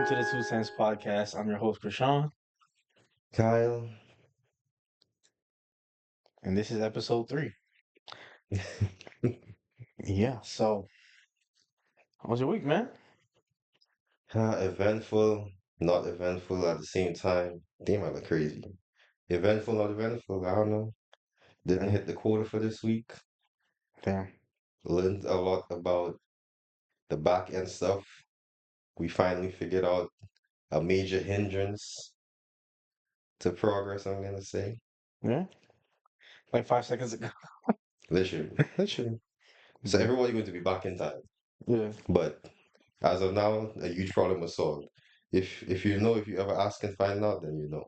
to the Two Cents Podcast. I'm your host, Krishan, Kyle, and this is episode 3. Yeah, so how was your week, man? eventful, not eventful at the same time. Damn, I look crazy. Eventful, not eventful. I don't know. Didn't Damn, hit the quota for this week. damn. Learned a lot about the back end stuff. We finally figured out a major hindrance to progress, I'm gonna say. Yeah, like 5 seconds ago. Literally, literally. So Yeah, everybody going to be back in time. yeah. But as of now, a huge problem was solved. If you ever ask and find out, then you know.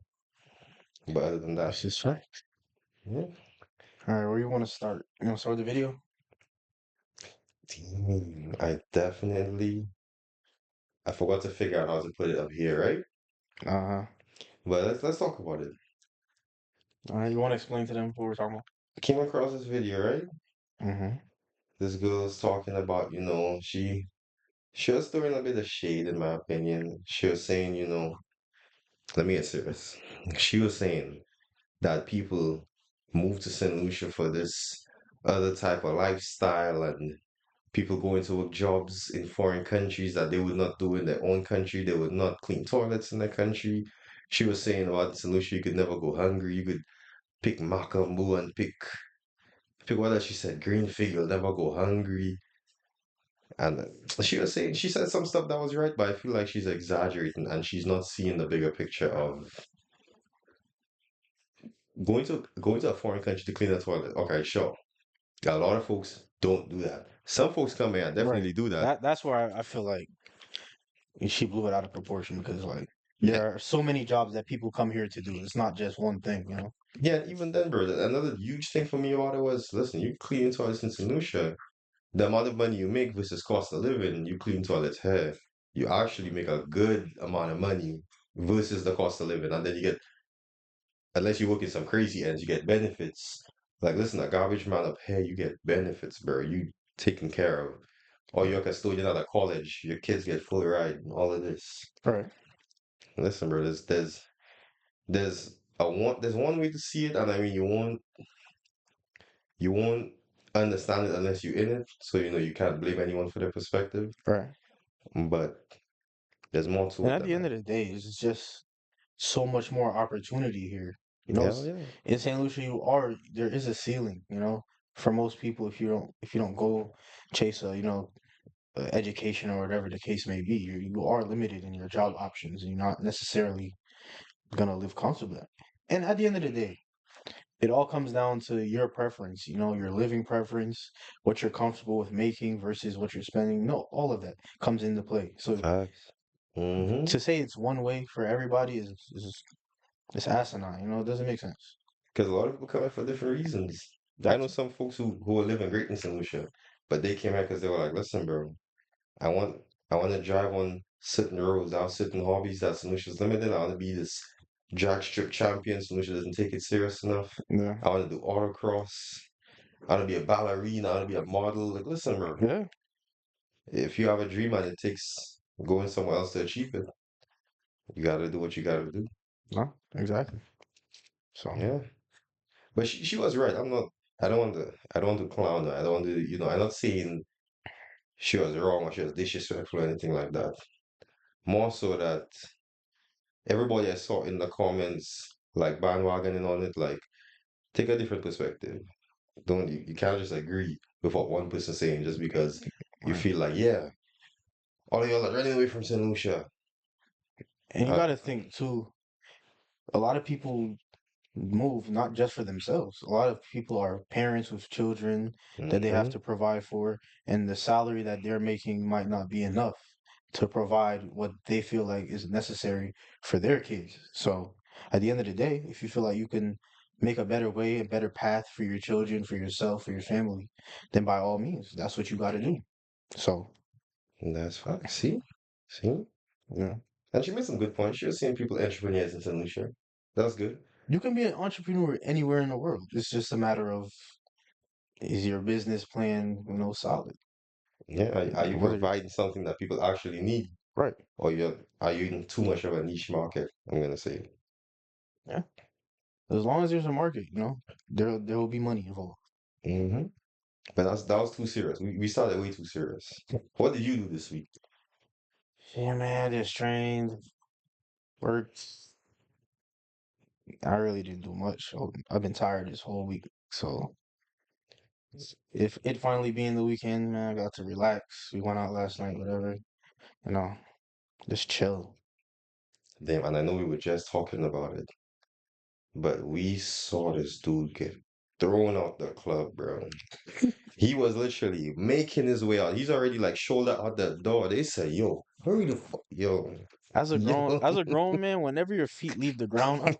But other than that, This is fact. yeah. All right, where you want to start? You want to start with the video? I definitely I forgot to figure out how to put it up here, right? Uh-huh. But let's talk about it. All right, you want to explain to them what we're talking about? Came across this video, right? Mm-hmm. This girl's talking about, she was throwing a bit of shade in my opinion. She was saying, let me get serious. She was saying that people move to St. Lucia for this other type of lifestyle and people going to work jobs in foreign countries that they would not do in their own country. They would not clean toilets in their country. She was saying about St. Lucia, you could never go hungry. You could pick macambu and pick what else she said, green fig, you'll never go hungry. And she said some stuff that was right, but I feel like she's exaggerating and she's not seeing the bigger picture of going to a foreign country to clean a toilet. Okay, sure. A lot of folks don't do that. Some folks come here and Right. definitely do that. That's where I feel like she blew it out of proportion because like Yeah, there are so many jobs that people come here to do. It's not just one thing, you know? yeah, even then, bro, another huge thing for me about it was, listen, you clean toilets in St. Lucia, the amount of money you make versus cost of living, you clean toilets here, you actually make a good amount of money versus the cost of living. And then you get, unless you work in some crazy ends, you get benefits. Like, listen, a garbage man up here, you get benefits, bro. You taken care of. Or you're a custodian at a college, your kids get full ride and all of this. Right. Listen, bro, there's one way to see it, and I mean you won't understand it unless you're in it. So you can't blame anyone for their perspective. Right. But there's more to And it at than the end that. of the day, it's just so much more opportunity here. You know, Yeah, yeah. in St. Lucia, there is a ceiling. You know, for most people, if you don't go chase a education or whatever the case may be, you are limited in your job options, and you're not necessarily gonna live comfortably. And at the end of the day, it all comes down to your preference. You know, your living preference, what you're comfortable with making versus what you're spending. No, all of that comes into play. So Facts. Mm-hmm. to say it's one way for everybody is it's asinine, it doesn't make sense. Because a lot of people come here for different reasons. I know That's some folks who are living great in St. Lucia, but they came here because they were like, listen, bro, I want I want to drive on certain roads. I have certain hobbies that St. Lucia's limited. I want to be this drag strip champion. St. Lucia doesn't take it serious enough. yeah, I want to do autocross. I want to be a ballerina. I want to be a model. Like, listen, bro, yeah, if you have a dream and it takes going somewhere else to achieve it, you gotta do what you gotta do. no, exactly. So Yeah. But she was right. I don't want to clown her. I don't want to, I'm not saying she was wrong or she was disrespectful or anything like that. More so that everybody I saw in the comments, like bandwagoning on it, like take a different perspective. Don't you can't just agree with what one person saying just because you right. feel like, yeah, all of y'all are running away from St. Lucia. And you Uh, got to think too. A lot of people move not just for themselves. A lot of people are parents with children that they have hmm to provide for, and the salary that they're making might not be enough to provide what they feel like is necessary for their kids. So, at the end of the day, if you feel like you can make a better way, a better path for your children, for yourself, for your family, then by all means, that's what you got to do. So, That's fine. See? yeah. And she made some good points. She was seeing people entrepreneurs in St. Lucia. That's good. You can be an entrepreneur anywhere in the world. It's just a matter of is your business plan, solid? Yeah, are you Whether providing something that people actually need? Right. Or are you in too much of a niche market? I'm gonna say. Yeah. As long as there's a market, there will be money involved. Hmm. But that was too serious. We started way too serious. What did you do this week? Yeah, man, just trained, worked. I really didn't do much. I've been tired this whole week. So if it finally being the weekend, man, I got to relax. We went out last night, whatever. You know, just chill. Damn, and I know we were just talking about it, but we saw this dude get thrown out the club, bro. He was literally making his way out. He's already like shoulder out the door. They said, "Yo, hurry the fuck, yo, yo, As a grown man, whenever your feet leave the ground,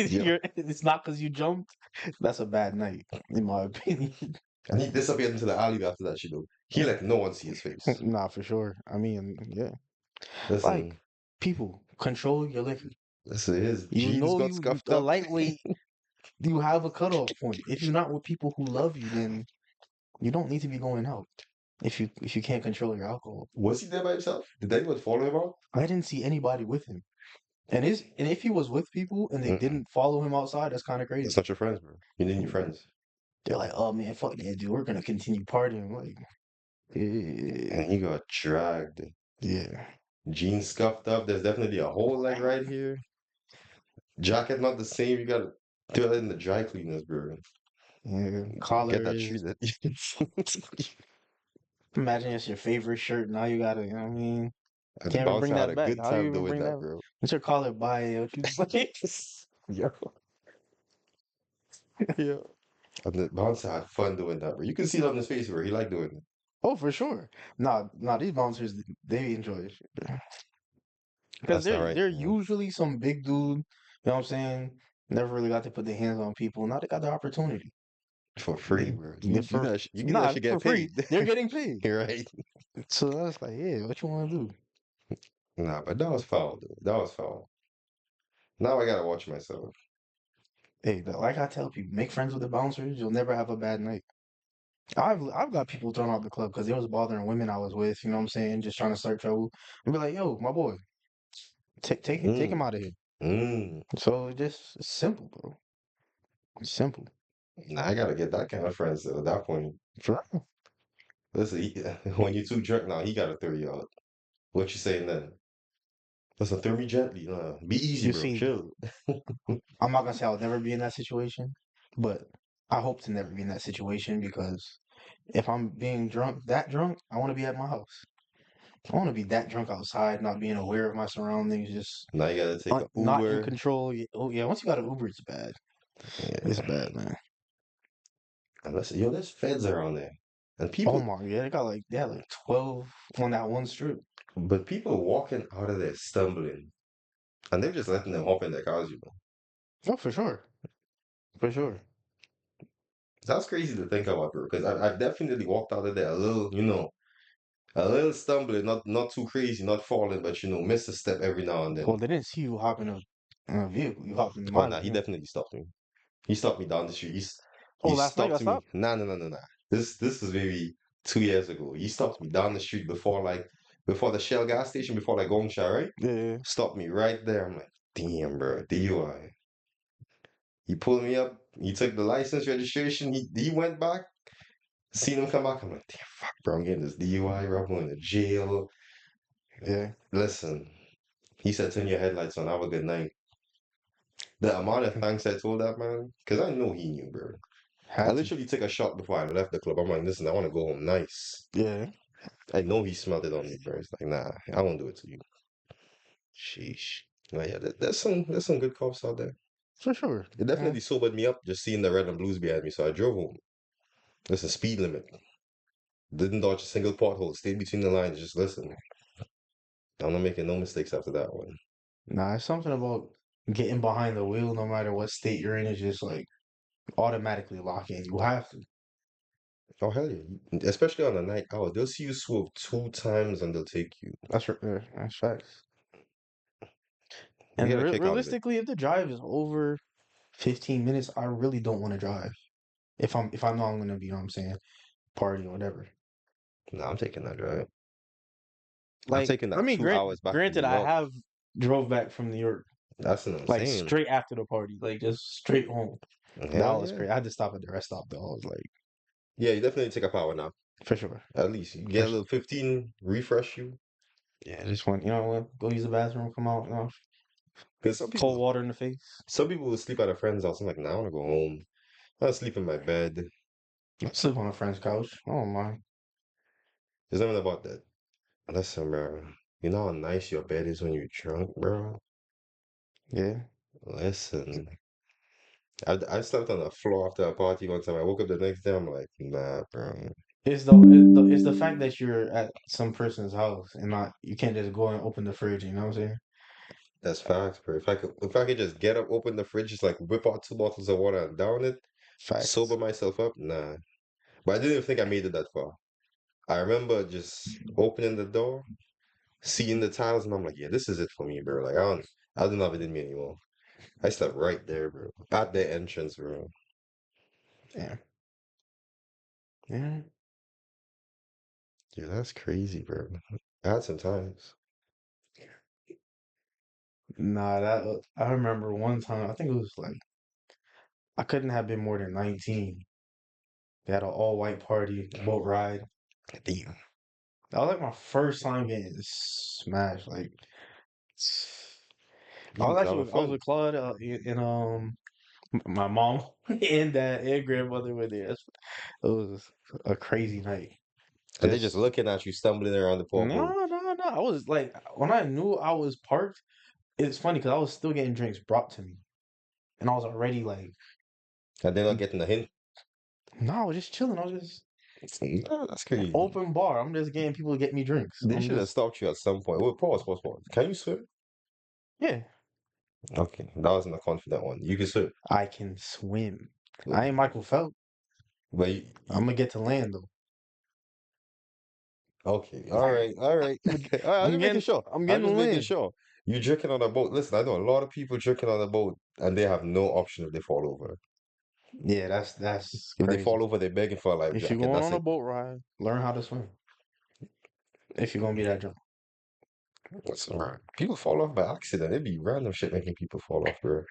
yo." it's not because you jumped. That's a bad night, in my opinion. And he disappeared into the alley after that shit, though. He let no one see his face. Nah, for sure. I mean, yeah. Like, Listen, people, control your liquor. listen, his You jeans know got you scuffed a up. lightweight, you have a cutoff point. If you're not with people who love you, then you don't need to be going out. If you can't control your alcohol. Was he there by himself? Did anyone follow him out? I didn't see anybody with him. And if he was with people and they Mm-mm. didn't follow him outside, that's kind of That's crazy. not your friends, bro. You need your friends. They're like, oh man, fuck that dude. We're gonna continue partying. Like, And eh, he got dragged. yeah, Jeans scuffed up. There's definitely a hole like right here. Jacket not the same. You gotta throw it in the dry cleaners, bro. yeah. Get Collar that is. treated. Imagine it's your favorite shirt. Now you gotta, you know what I mean? And the Can't even bouncer bring had that a back. good How you time even doing bring that, that? bro. What's your collar by? What you like? Yeah, yeah. And the bouncer had fun doing that, bro. You can see it on his face, bro. He liked doing it. Oh, for sure. Nah, these bouncers they enjoy this shit because That's not right, they're man. usually some big dude. You know what I'm saying? Never really got to put their hands on people. Now they got the opportunity. For free, Yeah, bro. yeah, You for know, you know that nah should for get free. paid. They're getting paid. You're right. So that's like, yeah, what you want to do? Nah, but that was foul, dude. That was foul. Now I gotta watch myself. Hey, like I tell people, make friends with the bouncers. You'll never have a bad night. I've got people thrown out the club because they was bothering women I was with. You know what I'm saying? Just trying to start trouble. And be like, yo, my boy, take him Mm, out of here. mm. So it's simple, bro. It's simple. Nah, I gotta get that kind of friends at that point. Sure. Listen, when you're too drunk now, he gotta throw you out. What you saying then? Listen, throw me gently. Be easy, You bro. see, Chill. I'm not gonna say I'll never be in that situation, but I hope to never be in that situation because if I'm being drunk, that drunk, I want to be at my house. I want to be that drunk outside, not being aware of my surroundings, just Now you gotta take a not in Uber. control. Oh yeah, once you got an Uber, it's bad. It's Yeah. bad, man. And listen, yo, there's feds around there. And Oh people, my, yeah, they had like 12 on that one strip. but people walking out of there stumbling. And they're just letting them hop in their cars, you know. Oh, for sure, for sure. That's crazy to think about, bro. Because I've definitely walked out of there a little, a little stumbling, not too crazy, not falling, but miss a step every now and Well, then. they didn't see you hop in a vehicle. You hopped in Oh, my nah, he lane. definitely stopped me. He stopped me down the street. Oh, He last night you got stopped me. stopped? Nah, nah, nah, nah, nah. This is maybe 2 years ago. He stopped me down the street before the Shell gas station, before like Gongsha, right? Yeah, Stopped me right there. I'm like, damn, bro, DUI. He pulled me up. He took the license registration. He went back. Seen him come back. I'm like, damn, fuck, bro, I'm getting this DUI, bro. I'm going to jail. yeah. Listen, he said, turn your headlights on. Have a good night. The amount of thanks I told that man, because I know he knew, bro. I Had to. literally took a shot before I left the club. I'm like, listen, I want to go home nice. Yeah. I know he smelled it on me, bro. It's like, nah, I won't do it to you. Sheesh. But yeah, there's some good cops out there. For sure. It Yeah. definitely sobered me up just seeing the red and blues behind me. So I drove home. There's a speed limit. Didn't dodge a single pothole. Stayed between the lines. Just listen. I'm not making no mistakes after that one. Nah, it's something about getting behind the wheel, no matter what state you're in, is just like automatically lock in. You have to. Oh hell yeah! Especially on a night out, they'll see you swerve 2 times and they'll take you. That's facts. You And get a kick out of it. realistically, if the drive is over 15 minutes, I really don't want to drive. If I know I'm gonna be, you know what I'm saying, party or whatever. Nah, I'm taking that drive. I'm Like, taking I that mean, 2 hours back to New granted, I York. have drove back from New York That's what I'm like saying. straight after the party, like just straight home. That Hell was yeah. crazy. I had to stop at the rest stop though. I was like, Yeah, you definitely take a power nap. for sure, At least you for get a sure. little 15, refresh you. Yeah, just went. You know what? Go use the bathroom. Come out. You know, Because cold water in the face. some people will sleep at a friend's house. I'm like, nah, I want to go home. I want to sleep in my bed. I sleep on a friend's couch. I don't mind. There's nothing about that. Listen, bro. You know how nice your bed is when you're drunk, bro? Yeah. Listen. I slept on the floor after a party one time. I woke up the next day. I'm like, nah, bro. It's the fact that you're at some person's house and not you can't just go and open the fridge. You know what I'm saying? That's facts, bro. If I could just get up, open the fridge, just like whip out 2 bottles of water and down it, Facts. sober myself up, nah. But I didn't even think I made it that far. I remember just opening the door, seeing the tiles, and I'm like, yeah, this is it for me, bro. Like I don't have it in me anymore. I slept right there, bro. At the entrance, bro. Yeah. Yeah. Yeah, that's crazy, bro. I had some times. Nah, I remember one time. I think it was like I couldn't have been more than 19. They had an all white party, boat ride. Damn. That was like my first time getting smashed. Like I You was was actually having with, I was fun. with Claude and my mom and dad and grandmother were there. It was a crazy night. And they just Just looking at you stumbling around the poor boat. no, no, no. I was like when I knew I was parked. It's funny because I was still getting drinks brought to me, and I was already like, And they're not getting the hint. no, I was just chilling. I was just Nah, that's crazy. open bar. I'm just getting people to get me drinks. They I'm should have just stopped you at some point. Wait, pause. Can you swim? yeah. Okay, that wasn't a confident one. You can swim. I can swim. I ain't Michael Phelps. But I'm gonna get to land though. okay, all right. I'm gonna All right, I'm I'm just making getting sure. I'm I'm getting to just making land. sure. You drinking on a boat. Listen, I know a lot of people drinking on a boat and they have no option if they fall over. Yeah, that's If they crazy. fall over, they're begging for a life If you're jacket. going That's on a it. boat ride, learn how to swim. If you're gonna be that drunk. That's all right. People fall off by accident. It'd be random shit making people fall off, bro.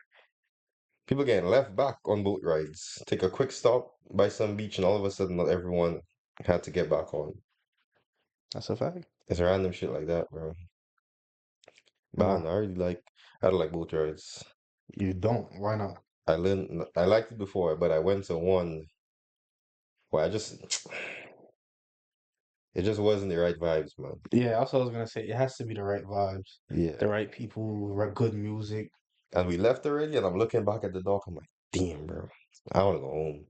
People getting left back on boat rides. Take a quick stop by some beach, and all of a sudden, not everyone had to get back on. That's a fact. It's random shit like that, bro. But I don't No, know, I like boat rides. you don't. Why not? I liked it before, but I went to one where it just wasn't the right vibes, man. Yeah, that's what I was gonna say. It has to be the right vibes, Yeah. the right people, good music. And we left already, and I'm looking back at the dock. I'm like, damn, bro. I want to go home.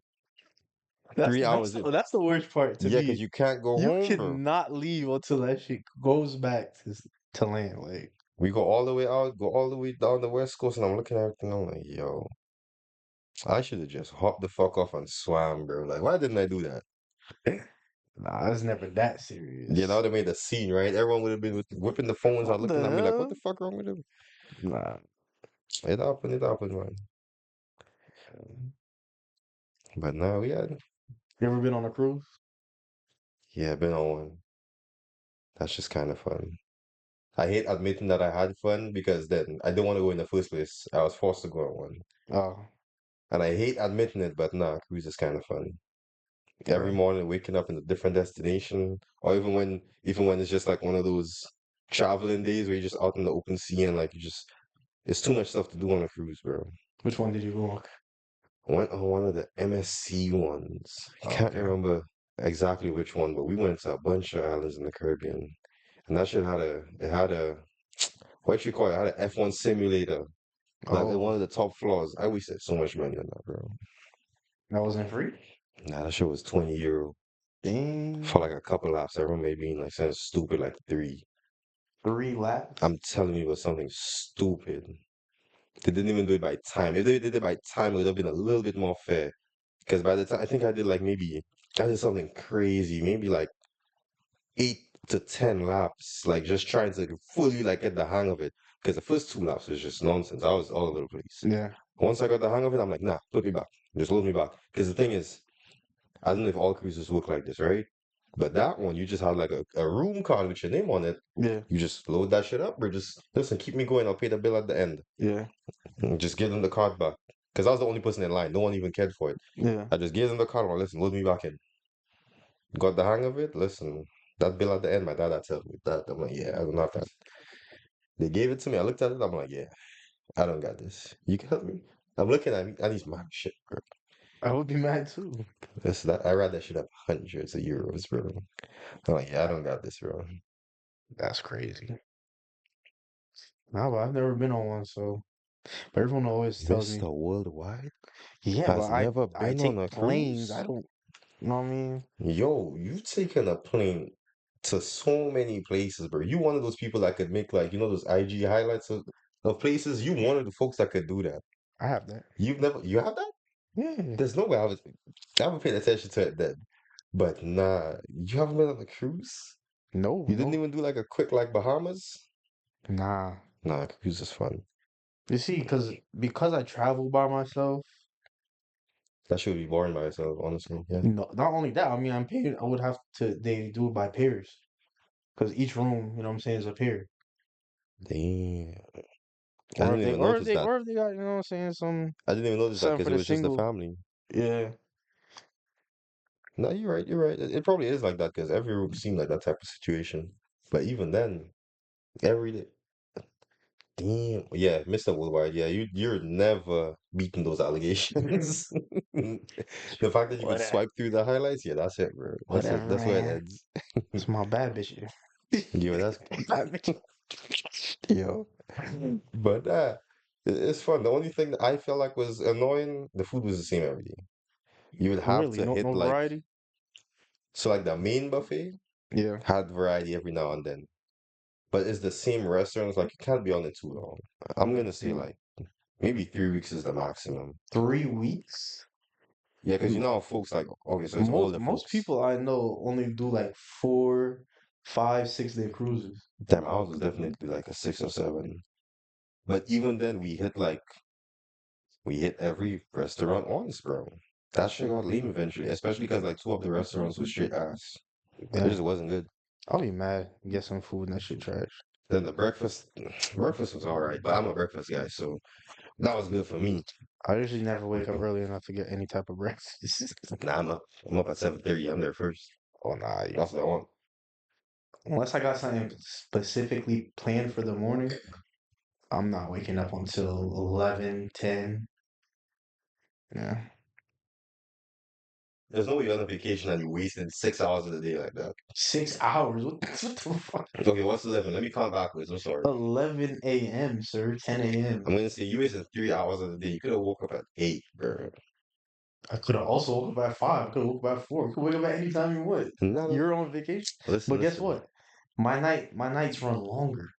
That's Three that's hours the, in. that's the worst part to Yeah, because me. you can't go You home, bro. cannot leave until that shit goes back to land. Like We go all the way out, go all the way down the West Coast, and I'm looking at everything. I'm like, yo, I should have just hopped the fuck off and swam, bro. Like, why didn't I do that? nah, it's never that Yeah, that would serious. have made a scene, right? Everyone would have been whipping the phones out, What the looking at me like, what hell? the fuck wrong with him? Nah. It happened, man. But now, yeah, You ever been on a cruise? yeah, been on one. That's just kind of fun. I hate admitting that I had fun because then I didn't want to go in the first place. I was forced to go on one. Oh, And I hate admitting it, but nah, cruise is kind of fun. Every yeah. morning waking up in a different destination, or even when it's just like one of those traveling days where you're just out in the open sea and like it's too much stuff to do on a cruise, bro. Which one did you go on? I went on one of the MSC ones. I can't Okay. remember exactly which one, but we went to a bunch of islands in the Caribbean. And that shit had a what you call it? It had an F1 simulator. Like in Oh, one of the top floors. I wasted so much money on that, bro. that wasn't free? Nah, that shit was 20 euro for Dang. like a couple laps. I remember it being like something stupid like three. 3 laps? I'm telling you, it was something stupid. They didn't even do it by time. If they did it by time, it would have been a little bit more fair. Because by the time I think I did something crazy, maybe like 8 to 10 laps, like just trying to fully like get the hang of it. Because the first 2 laps was just nonsense. I was all over the place. Yeah. Once I got the hang of it, I'm like, nah, put me back. Just load me back. Because the thing is, I don't know if all cruises work like this, right? But that one, you just had like a room card with your name on it. Yeah, You just load that shit up, or just listen, keep me going. I'll pay the bill at the end. yeah, And just give them the card back. Because I was the only person in line. No one even cared for it. yeah. I just gave them the card. Well, listen, load me back in. Got the hang of it. Listen, that bill at the end, my dad had told me that. I'm like, yeah, I don't have that. They gave it to me. I looked at it. I'm like, yeah, I don't got this. You can help me. I'm looking at me. I need my shit, bro. I would be mad too. This that I read that shit up hundreds of euros, bro. I'm like, yeah, I don't got this, bro. That's crazy. No, but I've never been on one, so but everyone always tells me, Mr. Worldwide yeah, but has never I been on take a planes. cruise. I don't, you know what I mean? Yo, you've taken a plane to so many places, bro. You one of those people that could make like, those IG highlights of places. You one of the folks that could do that. I have that. You have that? Yeah. There's no way I haven't paid attention to it then. But nah, you haven't been on a cruise? No, You didn't no, even do like a quick like Bahamas? nah. Nah, cruise is fun. You see, because I travel by myself. That should be boring by itself, honestly. Yeah. No, not only that. I mean, I'm paid. I would have to. They do it by pairs because each room, you know, what I'm saying, is a pair. Damn. I Or didn't if they, even or if notice they, that. or if they got, you know, what I'm saying, I didn't even notice that something because for it the was just the single. family. Yeah. No, you're right. You're right. It probably is like that because every room seemed like that type of situation. But even then, every day, damn, yeah, Mr. Woodward, yeah, you're never beating those allegations. The fact that you could Whatever. swipe through the highlights, yeah, that's it, bro. That's it. Whatever, That's where it man. ends. It's my bad bitch. Yo, that's Bad bitch. yo. But it's fun. The only thing that I felt like was annoying, the food was the same every day. You would have Really, to no, hit no like variety. so like the main buffet Yeah. had variety every now and then. But it's the same restaurants, like it can't be on it too long. I'm gonna say like maybe 3 weeks is the maximum. 3 weeks. Yeah, because you know how folks like okay, so it's Most older most folks. people I know only do like 4, 5, 6 day cruises. Damn, ours was definitely like a 6 or 7. But even then, we hit every restaurant once, bro. That shit got lame eventually, especially because like two of the restaurants was straight ass. It Yeah, just wasn't good. I'll be mad. Get some food and that shit trash. Then the breakfast, breakfast was all right, but I'm a breakfast guy, so that was good for me. I usually never wake up early enough to get any type of breakfast. Nah, I'm up at 7:30. I'm there first. Oh nah, That's what I want. unless I got something specifically planned for the morning, I'm not waking up until 11, 10. Yeah. There's no way you're on vacation and you wasted 6 hours of the day like that. 6 hours? What the fuck? Okay, what's 11? Let me count backwards. I'm sorry. 11 a.m., sir. 10 a.m. I'm gonna say you wasted 3 hours of the day. You could have woke up at 8, bro. I could have also woke up at 5. I could have woke up at 4. You could wake up at any time you want. No, no. You're on vacation. Listen, But guess listen. what? My nights run longer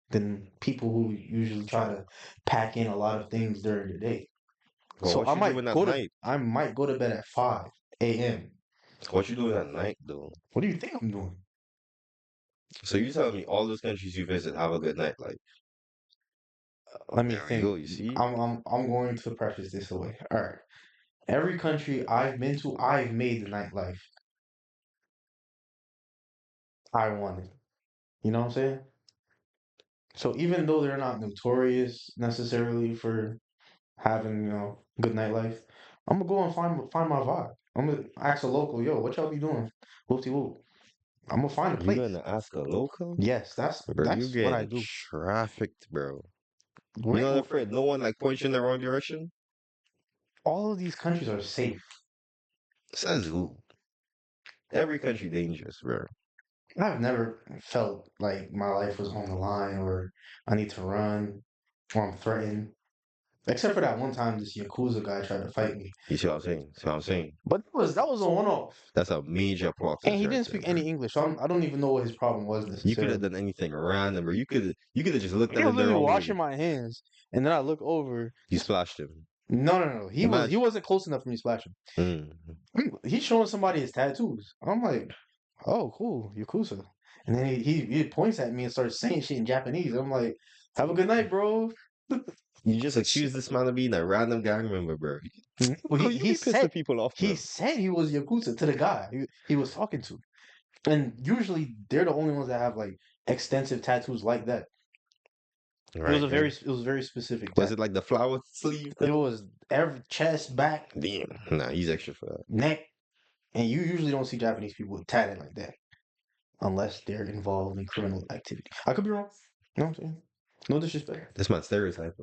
than people who usually try to pack in a lot of things during the day. But So what you doing at night? I might go to bed at 5 a.m. What you doing at night, though? What do you think I'm doing? So you telling me all those countries you visit have a good night life? Let me There we go. think. You see? I'm going to preface this away. All right. Every country I've been to, I've made the nightlife I wanted. You know what I'm saying? So even though they're not notorious necessarily for having, good nightlife, I'm gonna go and find my vibe. I'm gonna ask a local, yo, what y'all be doing? Whoopty whoop. I'm gonna find a You place. gonna ask a local? Yes, Bro, you that's what I getting do. trafficked, bro. You Right? not afraid no one like points you in the wrong direction? All of these countries are safe. Says who? Every country dangerous, bro. I've never felt like my life was on the line or I need to run or I'm threatened. Except for that one time this Yakuza guy tried to fight me. You see what I'm saying? See what I'm saying? But that was a one-off. That's a major plot And twist he right didn't there, speak bro. any English, so I don't even know what his problem was You could have necessarily. done anything random, or you could have just looked He at was him the literally wrong washing way. my hands, and then I look over. You splashed him. No. He Imagine. wasn't close enough for me to splash him. Mm. He's showing somebody his tattoos. I'm like, oh, cool, Yakuza. And then he points at me and starts saying shit in Japanese. I'm like, have a good night, bro. You just accused this man of being a random gang member, bro. Well, Oh, you be pissing people off, he bro. said he was Yakuza to the guy he was talking to. And usually they're the only ones that have like extensive tattoos like that. Right, right. It was very specific Was tattoo. it like the flower sleeve It thing? was every chest, back, Damn. Nah, he's extra for that. neck, and you usually don't see Japanese people with tatted like that unless they're involved in criminal activity. I could be wrong. You know what I'm saying? No disrespect. That's my stereotype.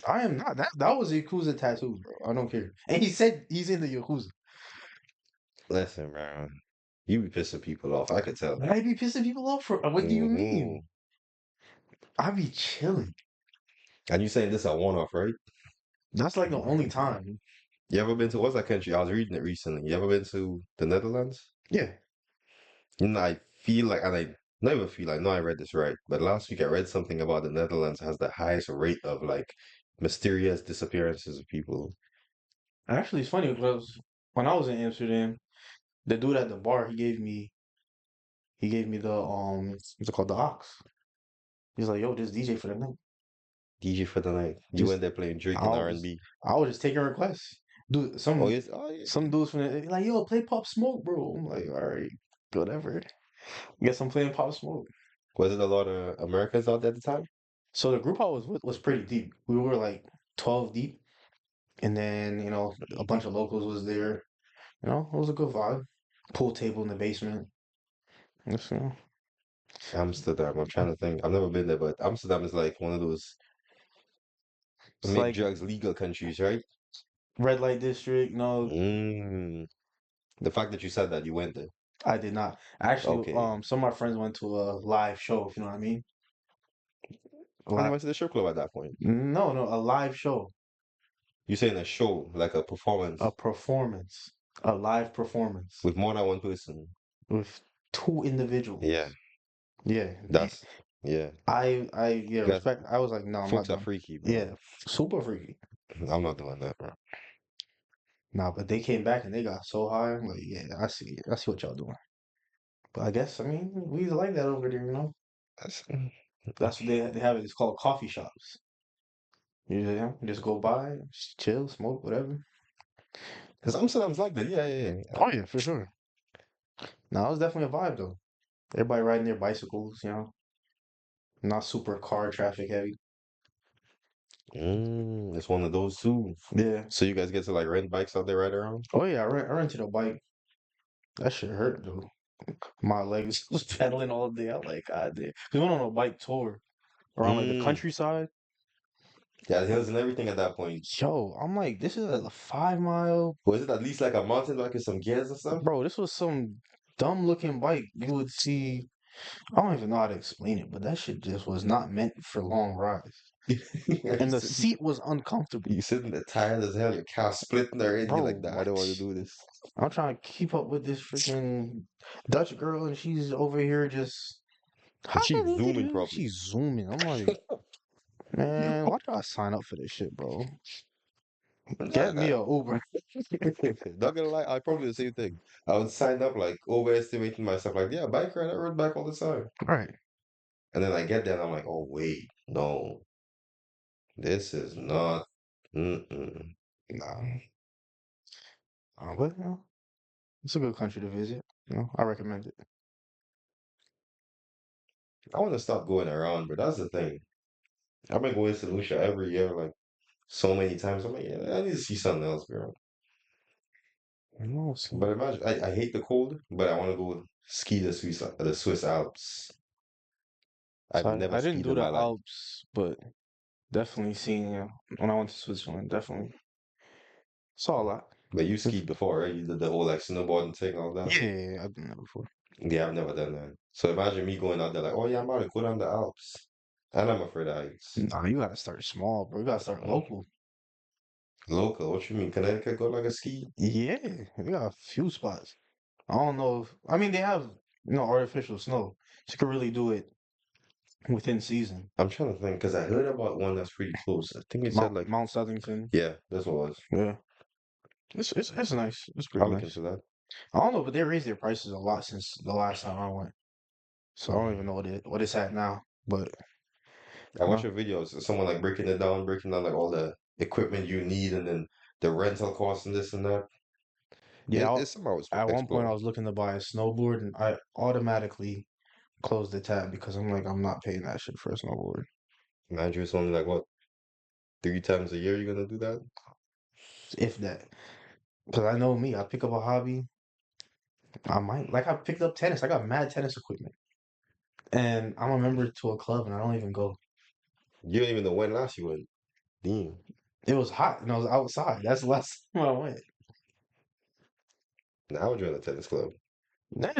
I am not. That was a Yakuza tattoo, bro. I don't care. And he said he's in the Yakuza. Listen, man. You be pissing people off. I could tell. I be pissing people off for what do you Hmm. mean? I be chilling. And you saying this a one-off, right? That's like the only time. You ever been to what's that country? I was reading it recently. You ever been to the Netherlands? Yeah. You know, I feel like, and I not even feel like, no, I read this right. But last week I read something about the Netherlands has the highest rate of like mysterious disappearances of people. Actually, it's funny because when I was in Amsterdam, the dude at the bar, he gave me the what's it called, the ox. He's like, yo, just DJ for the night. DJ for the night. You Just went there playing Drake I and was R&B. I was just taking requests. Dude, Oh yes. Oh yeah. some dudes from the like, yo, play Pop Smoke, bro. I'm like, all right, whatever. Guess I'm playing Pop Smoke. Was it a lot of Americans out there at the time? So the group I was with was pretty deep. We were like 12 deep, and then a bunch of locals was there. It was a good vibe. Pool table in the basement. Just, Amsterdam. I'm trying to think. I've never been there, but Amsterdam is like one of those it's make like drugs legal countries, right? red light district. No, Mm. The fact that you said that you went there. I did not. Actually, Okay. some of my friends went to a live show, if you know what I mean. A And I live, went to the strip club at that point. no, a live show, You saying a show, like a a performance performance, a live performance with more than one person. with two Yeah, individuals. Yeah, that's yeah. yeah, You guys, respect. I was like, no, I'm not folks are done. freaky, bro. Yeah, super freaky. I'm not doing that, bro. Nah, but they came back and they got so high. I'm like, yeah, I see what y'all doing. But I guess, I mean, we like that over there. That's That's what they have it. It's called coffee shops. You just go by, just chill, smoke, whatever. because Amsterdam's like that. Yeah, yeah, yeah. Oh yeah, for sure. No, it was definitely a vibe though. Everybody riding their bicycles. Not super car traffic heavy. It's one of those too. Yeah. So you guys get to like rent bikes out there right around? Oh yeah, I rented a bike. That shit hurt though. My legs was pedaling all day. I like, God damn. We went on a bike tour around like the Mm. countryside. Yeah, the hills and everything at that point. Yo, I'm like, this is a 5 mile. Was it at least like a mountain bike with some gears and stuff? Bro, this was some dumb looking bike you would see. I don't even know how to explain it, but that shit just was not meant for long rides. you And the sitting, seat was uncomfortable. you sitting there tired as hell. Your calf splitting already. You're Bro, like, nah, I don't want to what? do this. I'm trying to keep up with this freaking Dutch girl, and she's over here just. And she's zooming properly. She's zooming. I'm like, man, why did I sign up for this shit, bro? Get me a Uber. Not gonna lie, I probably the same thing. I would sign up like overestimating myself, like, yeah, bike ride, I ride bike all the time. Right. And then I get there and I'm like, oh wait, no, this is not. Mm-mm. Nah. But it's a good country to visit. I recommend it. I want to stop going around, but that's the thing. I've been going to Lucia every year, like so many times. I'm like, yeah, I need to see something else, girl. No, see. But imagine, I hate the cold, but I want to go ski the Swiss Alps. I've So never I didn't skied do in the my life. Alps, but definitely seen, when I went to Switzerland, definitely saw a lot. But you It's- skied before, right? You did the whole like snowboarding thing, all that. Yeah, I've done that before. Yeah, I've never done that. So imagine me going out there like, oh yeah, I'm about to go down the Alps. And I'm afraid of heights. Nah, you gotta start small, bro. You gotta start Mm. local. Local, what you mean? Connecticut go like a ski? Yeah, we got a few spots. I don't know I mean, they have, artificial snow. So you can really do it within season. I'm trying to think because I heard about one that's pretty close. I think it said like, Mount Southington. yeah, this was. Yeah. It's nice. It's pretty I'll look nice. into that. I don't know, but they raised their prices a lot since the last time I went. So I don't even know what it's at now. But I uh, watched a video of someone like breaking down like all the equipment you need and then the rental costs and this and that. Yeah, It's somehow at one point explore. I was looking to buy a snowboard, and I automatically closed the tab because I'm like, I'm not paying that shit for a snowboard. Mind you, it's only like what, 3 times a year you're gonna do that? If that, because I know me, I pick up a hobby. I might like I picked up tennis. I got mad tennis equipment, and I'm a member to a club, and I don't even go. You don't even know when last you went. Damn. It was hot, and I was outside. That's the last time I went. Now I would join a tennis club.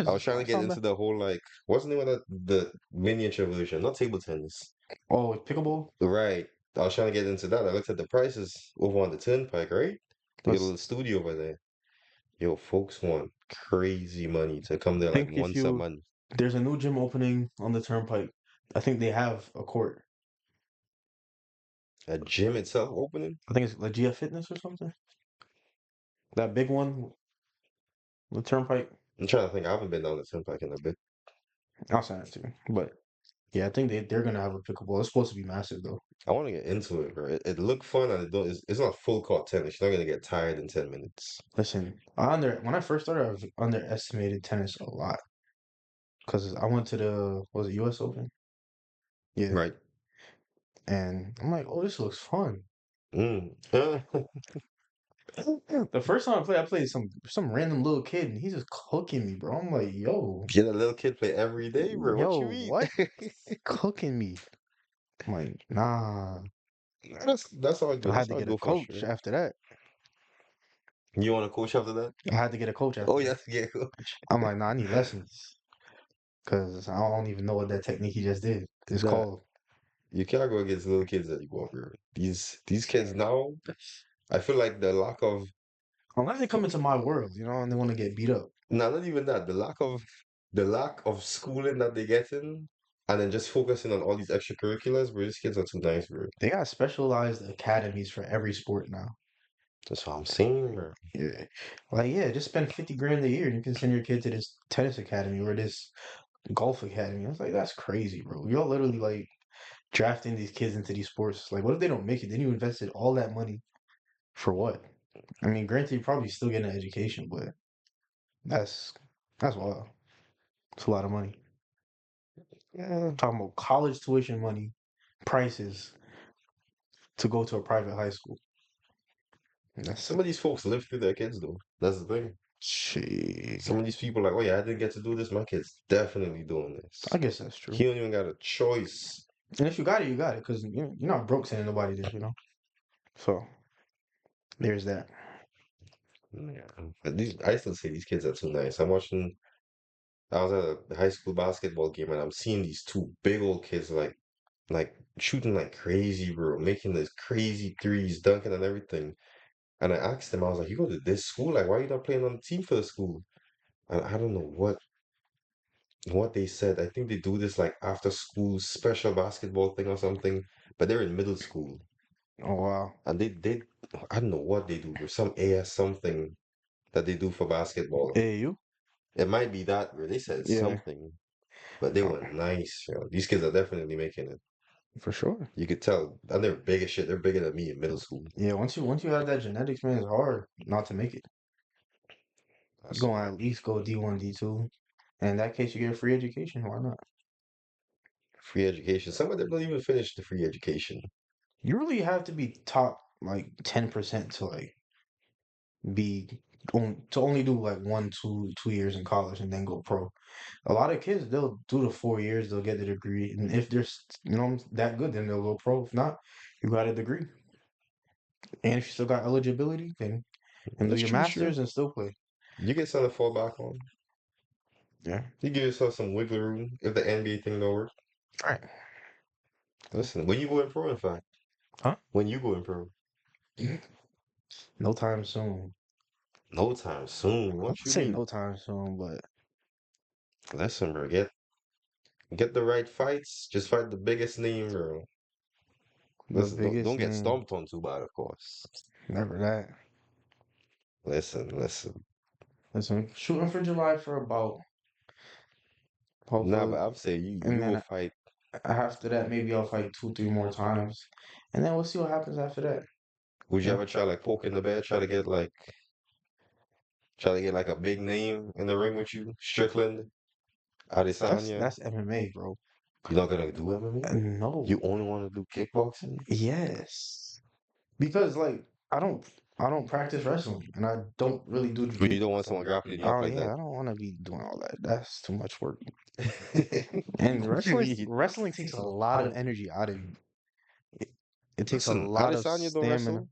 I was trying to That's get not bad. into the whole like what's the name of that the miniature version, not table tennis. Oh, pickleball. Right. I was trying to get into that. I looked at the prices over on the Turnpike, right? They got a Let's little studio over there. Yo, folks want crazy money to come there like think if once a you month. there's a new gym opening on the Turnpike. I think they have a court. A gym itself opening? I think it's Legia Fitness or something. That big one, the Turnpike. I'm trying to think. I haven't been down the Turnpike in a bit. I'll send it to you. But yeah, I think they're gonna have a pickleball. It's supposed to be massive though. I want to get into it, bro. It looked fun and it's not full court tennis. You're not gonna get tired in 10 minutes. Listen, when I first started, I underestimated tennis a lot because I went to the was it U.S. Open? Yeah, Right. and I'm like, oh, this looks fun. Mm. The first time I played some random little kid, and he's just cooking me, bro. I'm like, Get a little kid play every day, bro. What you mean? what? Cooking me. I'm like, nah. That's how I I do. had That's to how I get a do for coach sure. after that. You want a coach after that? I had to get a coach Oh after that. yes, yeah, coach. I'm like, nah, I need lessons because I don't even know what that technique he just did. It's Nah, called. you can't go against little kids anymore, bro. These kids now, I feel like the lack of Unless they come into my world, and they want to get beat up. not even that, the lack of schooling that they get in, and then just focusing on all these extracurriculars, bro. These kids are too nice, bro. They got specialized academies for every sport now. That's what I'm saying, bro. Yeah. Like, yeah, just spend 50 grand a year and you can send your kid to this tennis academy or this golf academy. I was like, that's crazy, bro. You're literally like drafting these kids into these sports. Like, what if they don't make it? Then you invested all that money for what? I mean, granted, you probably still get an education, but that's that's wild. It's a lot of money. Yeah. Talking about college tuition money, prices to go to a private high school. That's Some of these folks live through their kids, though. That's the thing. shit. Some of these people like, oh yeah, I didn't get to do this. My kid's definitely doing I this. guess that's He true. don't even got a choice. And if you got it, you got it, because you're not broke sending nobody there. So there's that. Yeah. But I still say these kids are too nice. I was at a high school basketball game and I'm seeing these two big old kids like shooting like crazy, bro, making these crazy threes, dunking and everything. And I asked them, I was like, you go to this school? Like, why are you not playing on the team for the school? And I don't know what they said. I think they do this like after school special basketball thing or something, but they're in middle school. Oh wow. And they I don't know what they do, bro. Some AS something that they do for basketball. Hey, you? It might be that, bro. They said Yeah, something, but they uh, were nice, yo. These kids are definitely making it. for sure. You could tell. And they're big as shit. They're bigger than me in middle school. Yeah, once you have that genetics, man, it's hard not to make it. You're That's gonna why. at least go D1, D2. And in that case, you get a free education. Why not? Free education. Some of them don't even finish the free education. You really have to be top like 10% to like be to only do like 2 years in college and then go pro. A lot of kids they'll do the 4 years, they'll get the degree, and if they're that good, then they'll go pro. If not, you got a degree, and if you still got eligibility, then you can do That's your true, sure. masters and still play. You get something to fall back on. Yeah, You give yourself some wiggle room if the NBA thing don't work. right. Listen, when you go in pro, in fact, Huh? when you go in pro, No time soon. no time soon. I What would you say mean? no time soon, but Listen, bro, get the right fights. Just fight the biggest name, bro. the Listen, don't biggest get name, stomped on too bad, of course. never that. Listen. Listen, shooting for July for about Nah, hopefully, but I'm saying you and go then fight. after that, maybe I'll fight two, three more times, and then we'll see what happens after that. Would you Yeah. ever try like poking the bear, Try to get like a big name in the ring with you, Strickland, Adesanya. That's MMA, bro. You're not gonna do MMA? No. You only want to do kickboxing? Yes. Because like I don't I don't practice wrestling and I don't really do But you jujitsu. don't want someone grappling you up Oh like yeah, that. I don't want to be doing all that. That's too much work. And What you mean? wrestling takes a lot of energy out of you. It, it takes a Listen, lot of Adesanya don't stamina. wrestle.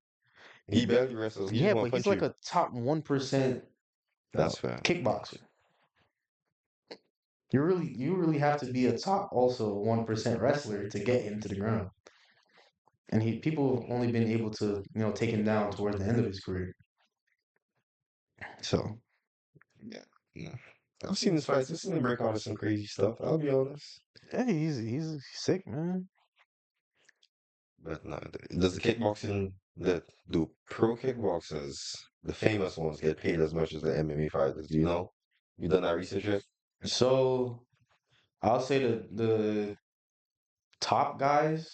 He barely wrestles. He just Yeah, want but to he's punch like you. a top 1% That's fair. kickboxer. You really have to be a top also 1% wrestler to get him to the ground. And people have only been able to, take him down towards the end of his career. So, Yeah. Yeah. I've seen his fights. I've seen him break out of some crazy stuff. I'll be honest. hey, he's sick, man. But no, does the kickboxing that do pro kickboxers, the famous ones, get paid as much as the MMA fighters? Do you know? You done that research yet? So, I'll say the top guys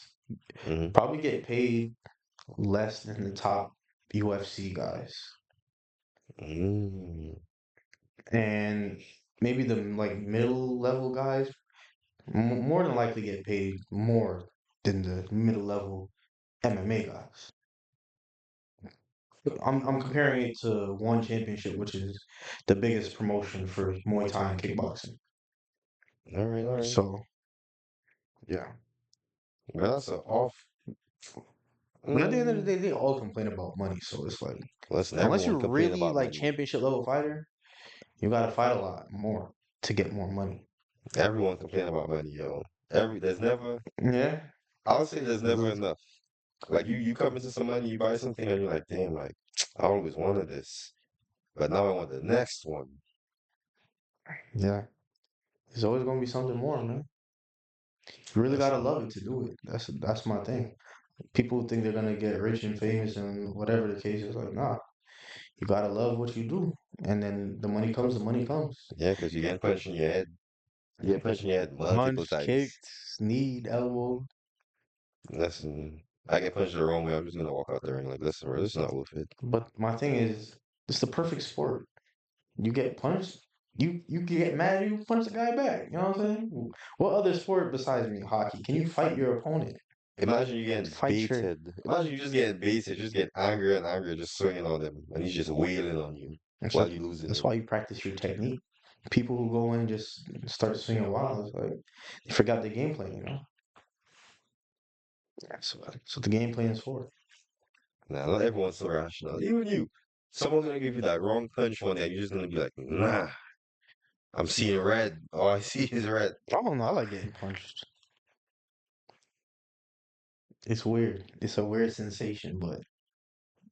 Mm-hmm. probably get paid less than the top UFC guys. Mm. And maybe the like middle level guys more than likely get paid more than the middle level MMA guys. I'm comparing it to one championship, which is the biggest promotion for Muay Thai and kickboxing. All right, all right. So yeah, Well, that's a off. but at the end of the Mm. day, they all complain about money. So it's like Listen, unless everyone you're complain really about like money. championship level fighter, you gotta fight a lot more to get more money. Everyone complain about money, yo. There's never. Yeah, I would say there's never enough. Like you come into some money, you buy something, and you're like, damn, like I always wanted this, but now I want the next one. yeah. There's always gonna be something more, man. You really gotta Listen, love it to do it. That's my thing. People think they're gonna get rich and famous and whatever the case is. Like, nah, you gotta love what you do, and then the money comes. The money comes. yeah, because you get punched in your head. You get punched in your head multiple Punched, times. kicked, sneed, elbow. Listen, I get punched the wrong way. I'm just gonna walk out there and like, listen, bro, this is not worth it. But my thing is, it's the perfect sport. You get punched, you get mad, you punch the guy back. You know what I'm saying? What other sport besides me, hockey, can you fight your opponent? Imagine you getting Fight your. baited. Imagine you just getting baited, just get angrier and angrier, just swinging on him, and he's just wailing on you That's, while you losing that's him. why you practice your technique. People who go in just start swinging wild, it's like they forgot the game plan. That's what the game plan is for. Nah, not everyone's so rational. Even you. Someone's gonna give you that wrong punch one day, and you're just gonna be like, nah, I'm seeing red. All I see is red. I don't know. I like getting punched. It's weird. It's a weird sensation, but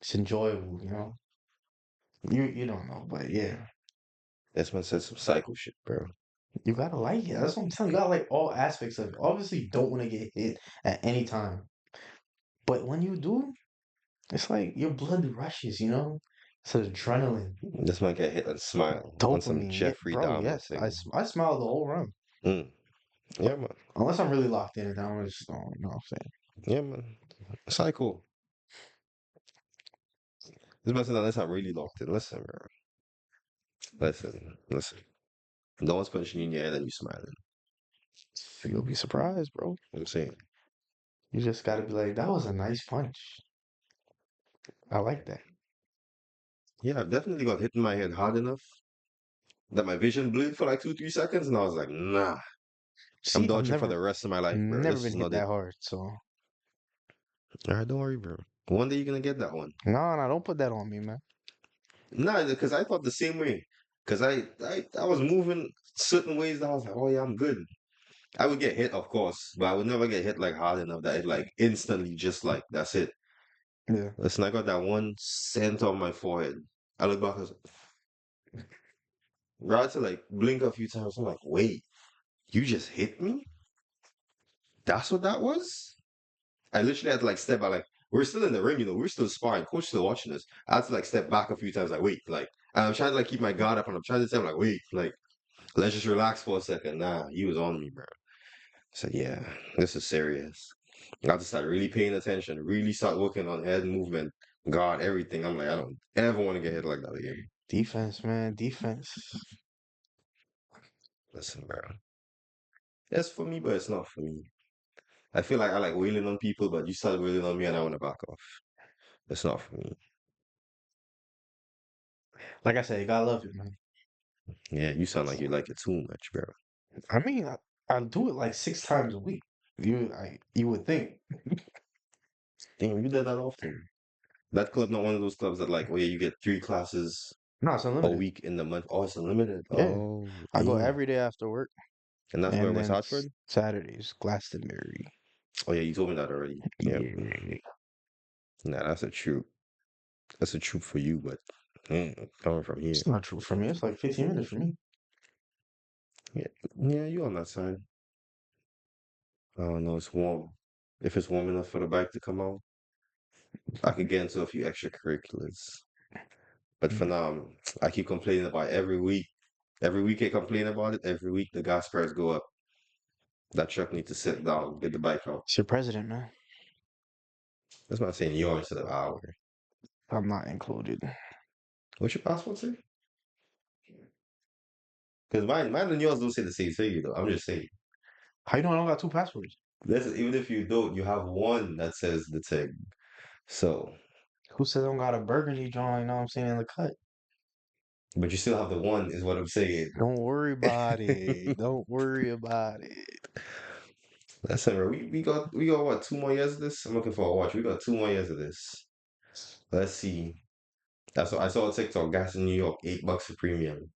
it's enjoyable. You don't know, but yeah, This man said some psycho shit, bro. you gotta like it. That's what I'm telling you. You gotta like all aspects of it. Obviously, you don't want to get hit at any time, but when you do, it's like your blood rushes. It's adrenaline, This man get hit and smile on some dopamine. Yeah, Jeffrey bro. Dahmer Yes, thing. I smile the whole run. Mm. Yeah, man. Unless I'm really locked in, and I'm just, what I'm saying. Yeah, man. Psycho. This man said unless I'm really locked in. Listen, bro. Listen. No one's punching you in your head and you smiling. You'll be surprised, bro. I'm saying. You just gotta be like, that was a nice punch. I like that. Yeah, I've definitely got hit in my head hard enough that my vision blurred for like 2, 3 seconds, and I was like, nah, I'm See, dodging for the rest of my life, bro. never This been is hit not it. that hard, so All right, don't worry, bro. One day you're gonna get that one. no, don't put that on me, man. Nah, because I thought the same way. Because I was moving certain ways that I was like, oh yeah, I'm good. I would get hit, of course, but I would never get hit like hard enough that it like instantly just like that's it. Yeah. Listen, I got that one center on my forehead. I look back, I was I had to like blink a few times. I'm like, wait, you just hit me? That's what that was? I literally had to like step back, like we're still in the ring, we're still sparring, coach still watching us. I had to like step back a few times, like wait, like and I'm trying to like keep my guard up and I'm trying to tell him like, wait, like let's just relax for a second. Nah, he was on me, bro. I said, yeah, this is serious. I have to start really paying attention, really start working on head movement, guard, everything. I'm like, I don't ever want to get hit like that again. Defense, man, defense. Listen, bro. It's for me, but it's not for me. I feel like I like wailing on people, but you start wailing on me and I want to back off. It's not for me. Like I said, you gotta love it, man. Yeah, you sound like you like it too much, bro. I mean, I do it like 6 times a week. You would think. Damn, you did that often. That club not one of those clubs that like, oh yeah, you get 3 classes No, it's a unlimited. week in the month. Oh, it's unlimited. Yeah, Oh, I go damn. every day after work, And that's where and West then Hartford? Saturdays, Glastonbury. Oh yeah, you told me that already. Yep. Yeah, Nah, that's a true. That's a true for you, but coming from here. it's not true for me. It's like 15 minutes for me. Yeah, yeah, you on that side. I don't know, it's warm. If it's warm enough for the bike to come out, I could get into a few extracurriculars. But for Mm. now, I keep complaining about it every week. Every week I complain about it. Every week the gas price go up. That truck need to sit down, get the bike out. It's your president, man. That's not saying you instead of hour. I'm not included. What's your passport say? Because mine and yours don't say the same thing, though. I'm just saying. How you know I don't got two passports? This even if you don't, you have one that says the tag. So, Who said I don't got a burgundy drawing? You know what I'm saying in the cut. but you still have the one, is what I'm saying. Don't worry about it. Don't worry about it. Listen, bro, we got what, 2 more years of this? I'm looking for a watch. We got 2 more years of this. Let's see. That's what I saw a TikTok. Gas in New York, $8 a premium.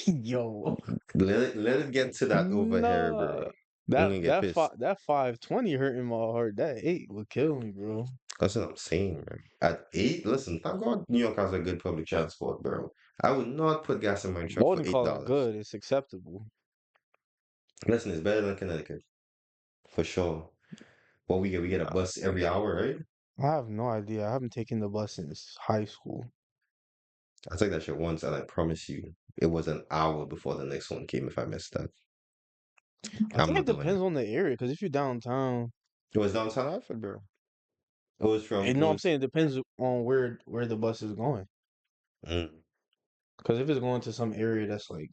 Yo, Let it get to that over here, bro. nah. I'm That gonna get that pissed. five that 520 hurting my heart. That 8 would kill me, bro. That's what I'm saying, man. At 8, listen, thank God New York has a good public transport, bro. I would not put gas in my truck for Bowling eight call is dollars. good. It's acceptable. Listen, it's better than Connecticut, for sure. Well, we get a bus every hour, right? I have no idea. I haven't taken the bus since high school. I took that shit once, and I promise you, it was an hour before the next one came if I missed that. I I'm think it not doing it. depends on the area. Because if you're downtown, It was downtown Hartford, bro. It was from, and it no, I'm was, saying it depends on where the bus is going. mm, Because if it's going to some area that's like,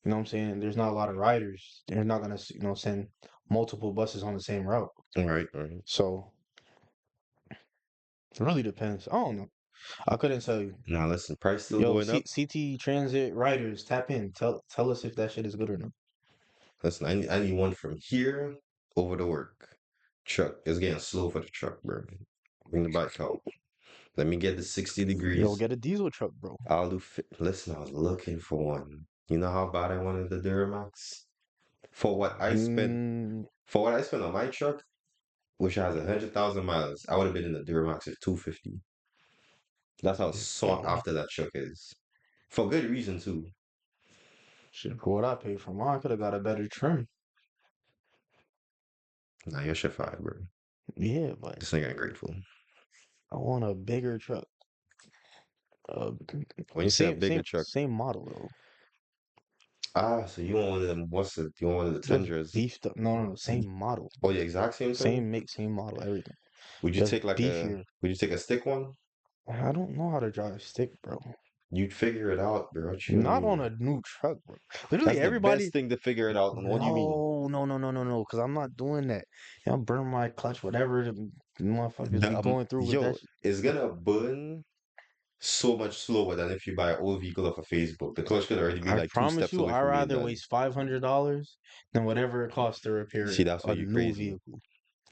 you know what I'm saying, there's not a lot of riders, they're not gonna, send multiple buses on the same route. all right, all right. So it really depends. I don't know. I couldn't tell you. Now, listen, price still Yo, going up. CT Transit riders, tap in. Tell us if that shit is good or not. Listen, I need one from here over to work. Truck, it's getting slow for the truck, bro. Bring the bike out. Let me get the 60 Yo, degrees. get a diesel truck, bro. I'll do fit. Listen, I was looking for one. You know how bad I wanted the Duramax? For what I spent, Mm, for what I spent on my truck, which has 100,000 miles, I would have been in the Duramax at 250. That's how sought mm, after that truck is. For good reason too. shit, for what I paid for mine, I could have got a better trim. Nah, your shit fire, bro. Yeah, but This nigga ungrateful. I want a bigger truck. Uh, When the you say a same bigger same truck, same model though. so you want one of them? What's it? You want one of the Just Tundras? beefed up. No, no, no, same model. Oh, the exact same thing. Same make, same model, everything. Would you Just take like a? beefier. Would you take a stick one? I don't know how to drive stick, bro. You'd figure it out, bro. What you Not on mean? a new truck, bro. Literally That's the everybody. best thing to figure it out. And what do you mean? No, no, no, no, no, no. Because I'm not doing that. Yeah, I'm burning my clutch, whatever the motherfuckers be going through with that Yo, shit. it's gonna burn so much slower than if you buy an old vehicle off of Facebook. The clutch could already be I like two promise steps you, away I from being rather done. waste $500 than whatever it costs to repair See, that's why a you new crazy. vehicle.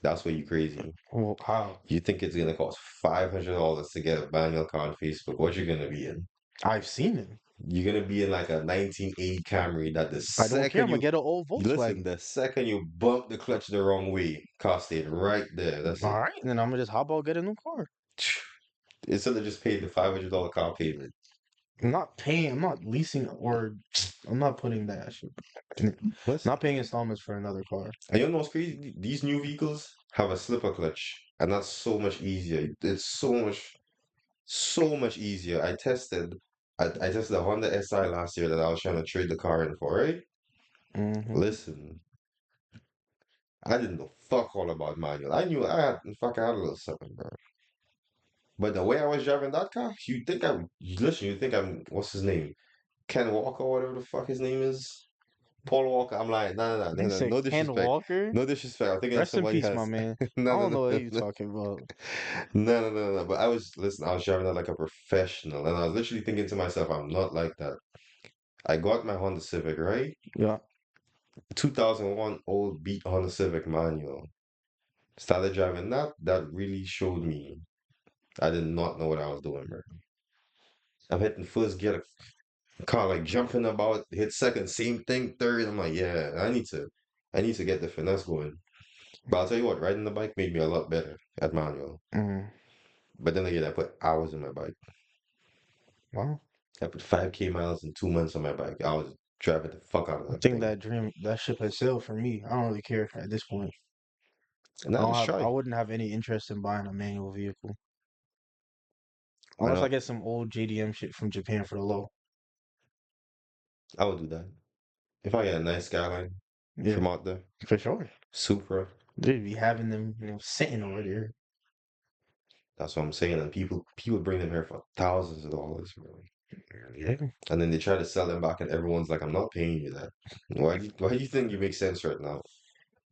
That's why you crazy. Well, how? You think it's gonna cost $500 to get a manual car on Facebook? What you gonna be in? I've seen it. You're gonna be in like a 1980 Camry that the I don't care. I'm second gonna you get an old listen, Volkswagen. the second you bump the clutch the wrong way, cost it right there. That's All it. right, then I'm gonna just hop out get a new car. Instead of just paying the $500 car payment. I'm not paying. I'm not leasing or I'm not putting that shit. I'm Listen, not paying installments for another car. and you know what's crazy? These new vehicles have a slipper clutch, and that's so much easier. It's so much easier. I tested a Honda SI last year that I was trying to trade the car in for, right? Hmm. Listen, I didn't know fuck all about manual. I knew I had, in fact, I had a little something, bro. But the way I was driving that car, you think listen, you think I'm, what's his name? Ken Walker, whatever the fuck his name is. Paul Walker. I'm like, They said no Ken disrespect. Walker. No disrespect. I'm thinking of Rest in somebody peace, my else. man. I No, no, don't no, know what no, you no. talking about. No. But listen, I was driving that like a professional. And I was literally thinking to myself, I'm not like that. I got my Honda Civic, right? Yeah. 2001 old beat Honda Civic manual. Started driving that. That really showed me I did not know what I was doing, bro. I'm hitting first gear, the car like jumping about, hit second, same thing, third. I'm like, yeah, I need to get the finesse going. But I'll tell you what, riding the bike made me a lot better at manual. Mm. But then again, I put hours in my bike. Well, I put 5K miles in 2 months on my bike. I was driving the fuck out of I that think thing. that ship has sailed for me. I don't really care at this point. And I just I try. wouldn't have any interest in buying a manual vehicle Why unless I not? get some old JDM shit from Japan for the low. I would do that. If I get a nice Skyline Yeah, from out there, for sure. Supra, They'd be having them, sitting over there. that's what I'm saying. And people bring them here for thousands of dollars, bro. Yeah. And then they try to sell them back, and everyone's like, "I'm not paying you that. Why do you think you make sense right now?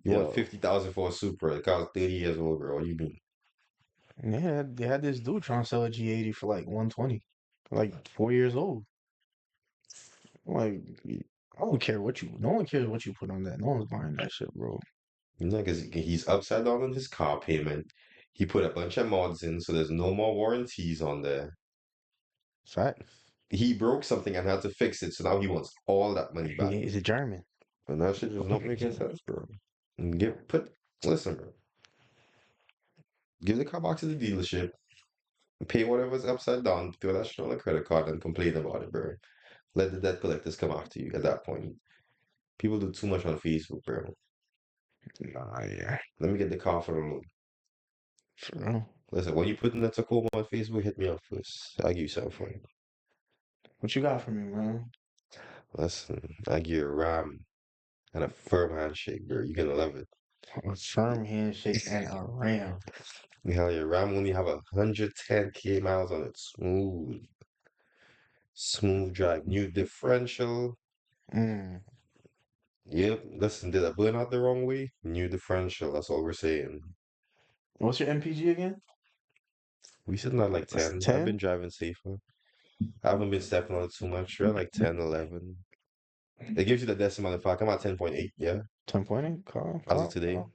You want Yo. 50,000 for a Supra? The car's 30 years old, bro. What do you mean? Yeah, they had this dude trying to sell a G80 for like 120, like 4 years old. Like, I don't care what you, no one cares what you put on that. No one's buying that shit, bro. You know, because he's upside down on his car payment. He put a bunch of mods in, so there's no more warranties on there. Facts. He broke something and had to fix it, so now he wants all that money back. He is a German. And that shit just not making sense, bro. And listen, bro. Give the car back to the dealership, pay whatever's upside down, throw that shit on a credit card, and complain about it, bro. Let the debt collectors come after you at that point. People do too much on Facebook, bro. Nah, yeah. Let me get the car for the loan. For real. Listen, when you put in the Tacoma on Facebook, hit me up first. I'll give you something for it. What you got for me, man? Listen, I give you a ram and a firm handshake, bro. You're gonna love it. A firm handshake and a ram. Hell, your ram only have 110K miles on it. Smooth drive. New differential. Mm. Yep. Listen, did I burn out the wrong way? New differential. That's all we're saying. What's your MPG again? We sitting at like That's 10. I've been 10? driving safer. I haven't been stepping on it too much. We're at like 10, 11. It gives you the decimal. In fact, I'm at 10.8. Yeah. 10.8? Calm, As of calm, today. calm.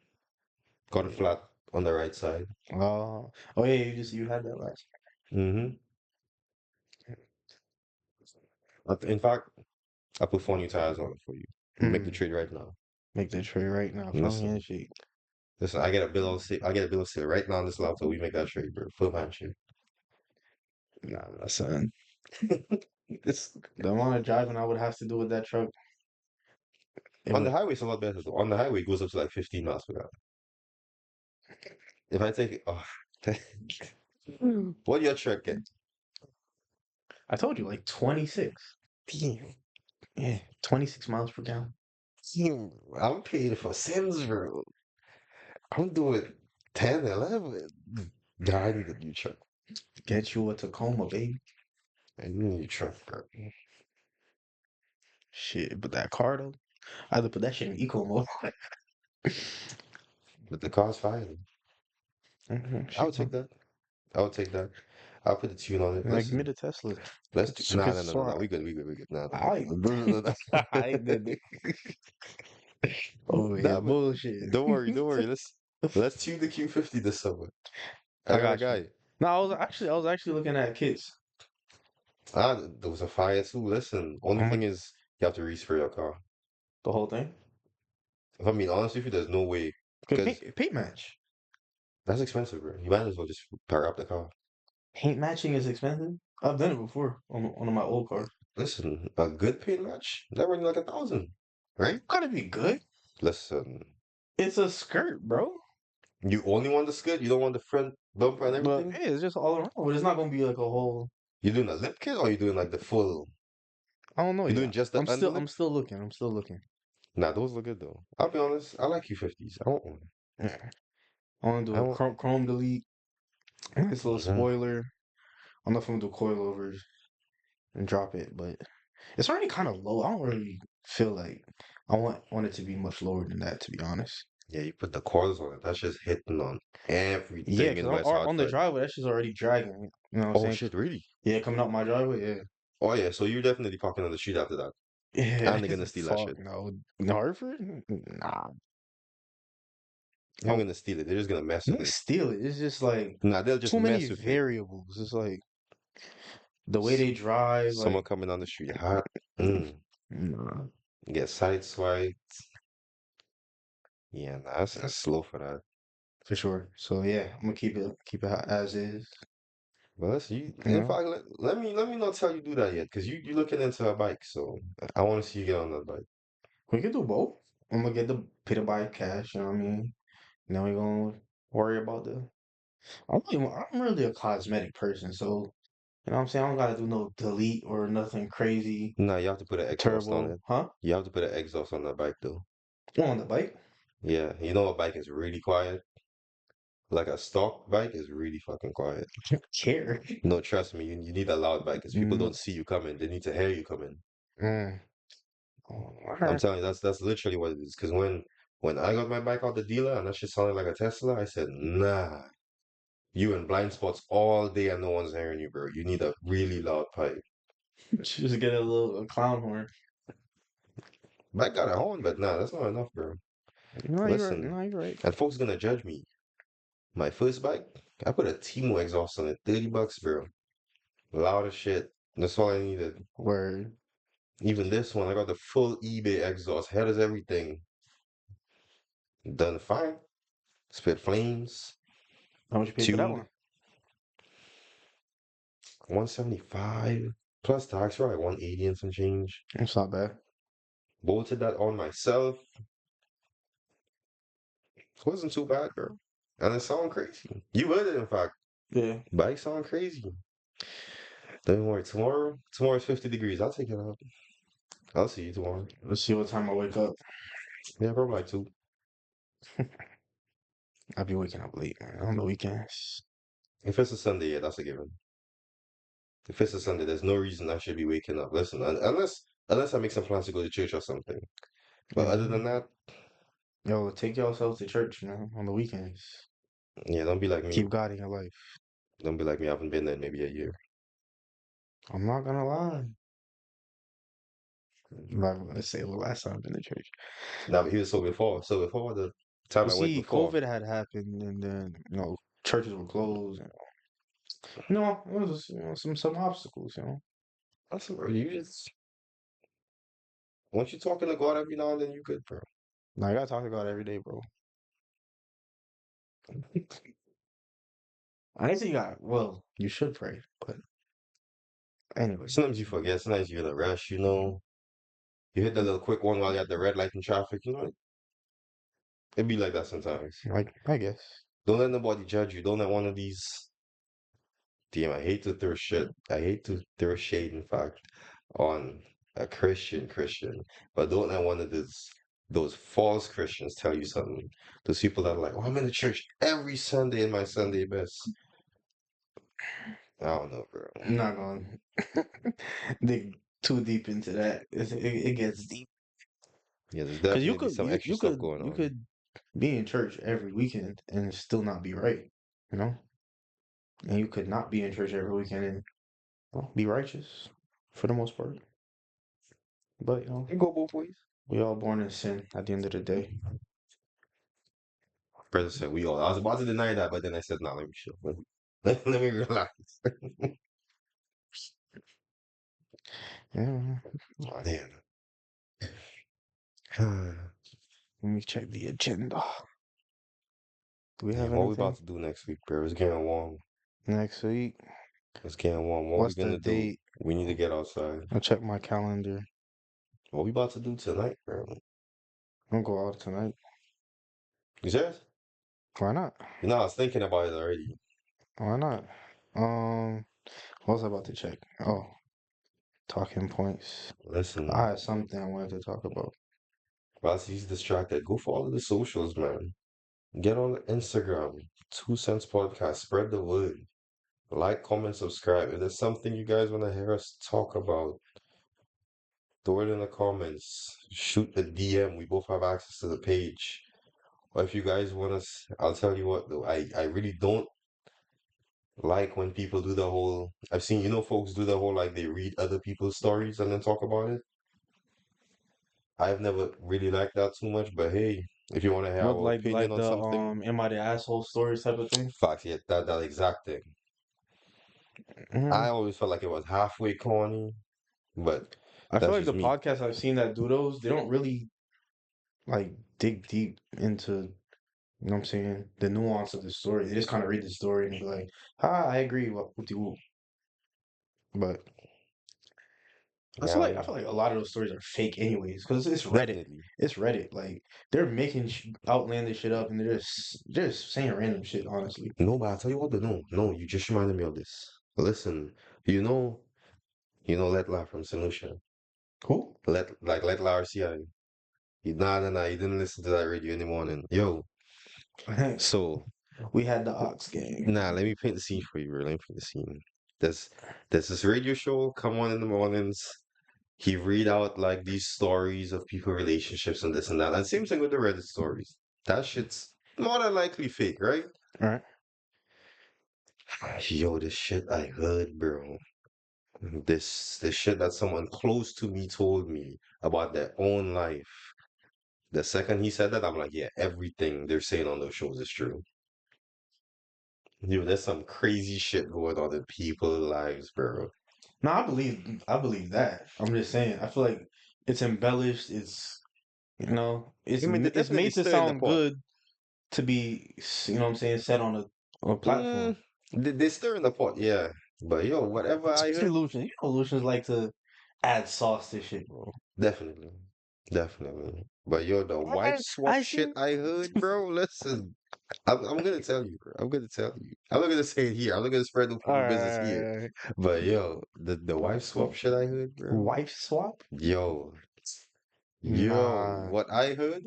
Got it flat on the right side. Oh yeah, you had that last. Mm-hmm. In fact, I put 4 new tires on it for you. Make the Mm. trade right now. Make the trade right now. Firm Listen, handshake. listen. I get a bill of sale. I get a bill of sale right now on this laptop. We make that trade, bro. Full handshake. Nah, son. It's the amount of driving I would have to do with that truck. It On the would. highway, it's a lot better though. On the highway, it goes up to like 15 miles per hour. If I take it, oh, what your truck get? I told you, like 26. Damn, Yeah, 26 miles per gallon. damn, I'm paying for sins, bro. I'm doing 10, 11. Nah, I need a new truck. Get you a Tacoma, baby. I need a new truck, bro. Shit, but that car though, I had to put that shit in eco mode. But the car's fine. I Shit, would take that. I would take that. I'll put the tune on it. like give me Listen, the Tesla. let's do. Nah, Cause no, no, no, no. so We good. We good. We good. Nah, nah, I, nah, nah, nah, nah, I did it. Oh yeah, nah, but bullshit. don't worry, don't worry. Let's tune the Q50 this summer. I I got a got you. guy. No, I was actually looking at kits. There was a fire too. Listen, only How thing much? is you have to respray your car. The whole thing? If I'm being honest with you, there's no way Good because paint match. that's expensive, bro. You might as well just power up the car. Paint matching is expensive. I've done it before on one of my old cars. Listen, a good paint match that run you like 1,000, right? Gotta be good. Listen, It's a skirt, bro. you only want the skid. You don't want the front bumper and But everything. yeah, it's just all around. But it's not gonna be like a whole. You doing a lip kit or you doing like the full? I don't know You doing yet. just the I'm underlip? still looking. I'm still looking. Nah, those look good though. I'll be honest. I like Q50s. I want one. Yeah. I want to do I a want. chrome delete. Nice little Mhm. spoiler. I don't know if I'm gonna do coilovers and drop it, but it's already kind of low. I don't really feel like I want it to be much lower than that, to be honest. Yeah, you put the coils on it. That's just hitting on Yeah, everything because in West on the Hartford. driveway, that shit's already dragging. You know what I'm Oh saying? shit, really? Yeah, coming out my driveway. Yeah, Oh yeah, so you're definitely parking on the street after that. yeah. And they're It's gonna a steal that fuck shit. no. In Hartford? Nah, I'm no. gonna steal it. They're just gonna mess with Not it. steal it. It's just like Nah, they'll just too many mess with it. variables. It's like the way S- they drive. Someone Like, coming down the street hot. Mm. nah, Get sideswiped. Yeah, nah, that's slow for that. for sure. So yeah, I'm gonna keep it as is. But let's you. You In know, fact, let me not tell you do that yet, because you looking into a bike, so I want to see you get on that bike. we could do both. I'm gonna get the pay to buy cash. You know what I mean? Then we gonna worry about the. I'm really a cosmetic person, so you know what I'm saying. I don't gotta do no delete or nothing crazy. Nah, you have to put an exhaust on Turbo, it. huh? You have to put an exhaust on that bike though. On the bike? Yeah, you know a bike is really quiet. Like a stock bike is really fucking quiet. Care. No, trust me, you need a loud bike because people Mm, don't see you coming. They need to hear you coming. mm. Oh, all I'm right. telling you, that's literally what it is. Because when I got my bike out the dealer and that shit sounded like a Tesla, I said, nah, you in blind spots all day and no one's hearing you, bro. You need a really loud pipe. Just get a clown horn. Bike got a horn, but nah, that's not enough, bro. No, you're right. Listen, No, you're right. and folks gonna judge me. My first bike, I put a Timo exhaust on it, $30, bro. Loud as shit. That's all I needed. Word. Even this one, I got the full eBay exhaust, head is everything. Done fine. Spit flames. How much you pay for that Tuned. one? 175 plus tax, right? 180 and some change. It's not bad. Bolted that on myself. Wasn't too bad, bro. And it sound crazy. You heard it, in fact. Yeah. Bike sound crazy. Don't worry. Tomorrow's 50 degrees. I'll take it out. I'll see you tomorrow. Let's see what time I wake up. Yeah, probably like two. I'll be waking up late, man, on the weekends. If it's a Sunday, yeah, that's a given. If it's a Sunday, there's no reason I should be waking up. Listen, unless I make some plans to go to church or something. But other than Mhm. that, Yo, take yourself to church, man, on the weekends. yeah, don't be like me. Keep God in your life. Don't be like me. I haven't been there in maybe a year. I'm not gonna lie. I'm not gonna say the last time I've been to church. Now, but he was so before the time Well, I went see, before, COVID had happened, and then churches were closed. And, it was some obstacles. that's bro, you just once you talking to God every now and then, you good, bro. Now I gotta talk to God every day, bro. I didn't say you got. Well, you should pray, but anyway. Sometimes you forget. Sometimes you're in a rush. You hit the little quick one while you're at the red light in traffic. It be like that sometimes. Like, I guess. Don't let nobody judge you. Don't let one of these. Damn, I hate to throw shit. I hate to throw shade, in fact, on a Christian, but don't let one of those false Christians tell you something. Those people that are like, "Oh, I'm in the church every Sunday in my Sunday best." I don't know, bro. I'm not going to dig too deep into that. It gets deep Yeah, there's because definitely some extra stuff going you on. could be in church every weekend and still not be right, you know, and you could not be in church every weekend and be righteous for the most part. But It go both ways. we all born in sin at the end of the day. Brother said we all. I was about to deny that, but then I said, "Nah, let me chill. Let me relax." Yeah. Oh, damn. Let me check the agenda. Do we have Damn, what we about anything to do next week, bro? It's getting warm. next week? It's getting warm. What we What's the gonna do? date? We need to get outside. I'll check my calendar. What we about to do tonight, bro? I'll go out tonight. You serious? Why not? I was thinking about it already. Why not? What was I about to check? Oh, talking points. I Listen, had something I wanted to talk about. whilst he's distracted, go follow the socials, man. Get on Instagram, 2 Cents Podcast. Spread the word. Like, comment, subscribe. If there's something you guys want to hear us talk about, throw it in the comments. Shoot a DM. We both have access to the page. Or if you guys want us, I'll tell you what though. I really don't like when people do the whole. I've seen folks do the whole like they read other people's stories and then talk about it. I've never really liked that too much. But hey, if you want to hear What our opinion like on the something, am I the asshole stories type of thing? facts, yeah, that exact thing. I Mm. always felt like it was halfway corny, but I feel that's like just the me. podcasts I've seen that do those, they don't really like dig deep into, you know what I'm saying, the nuance of the story. They just kind of read the story and be like, "Ah, I agree with you." But Yeah, I feel like a lot of those stories are fake anyways, because it's Reddit. definitely. It's Reddit. Like they're making outlandish shit up and they're just saying random shit. Honestly, No, but I'll tell you what, no, you just reminded me of this. Listen, let Laugh from Solution. cool. Let RCI. Nah, you didn't listen to that radio in the morning. Yo, so We had the Ox Gang. let me paint the scene for you, bro. Let me paint the scene. There's there's this radio show come on in the mornings. He read out like these stories of people relationships and this and that. And same thing with the Reddit stories. That shit's more than likely fake, right? All right. Yo, this shit I heard, bro. This shit that someone close to me told me about their own life. The second he said that, I'm like, yeah, everything they're saying on those shows is true. Yo, there's some crazy shit going on in people's lives, bro. No, I believe that. I'm just saying. I feel like it's embellished. It's I mean, they're it's definitely made to stirring the sound pot. good to be, you know what I'm saying, set on a platform. Mm, they're stirring the pot, yeah. But yo, whatever I Especially heard, Lucian. You know, Lucians like to add sauce to shit, bro. definitely, definitely. But yo, the wife swap I shit see. I heard, bro. Listen, I'm gonna tell you, bro. I'm gonna tell you. I'm not gonna say it here. I'm not gonna spread All no business here. right. But yo, the wife swap shit I heard, bro. Wife swap? Yo, Nah, what I heard.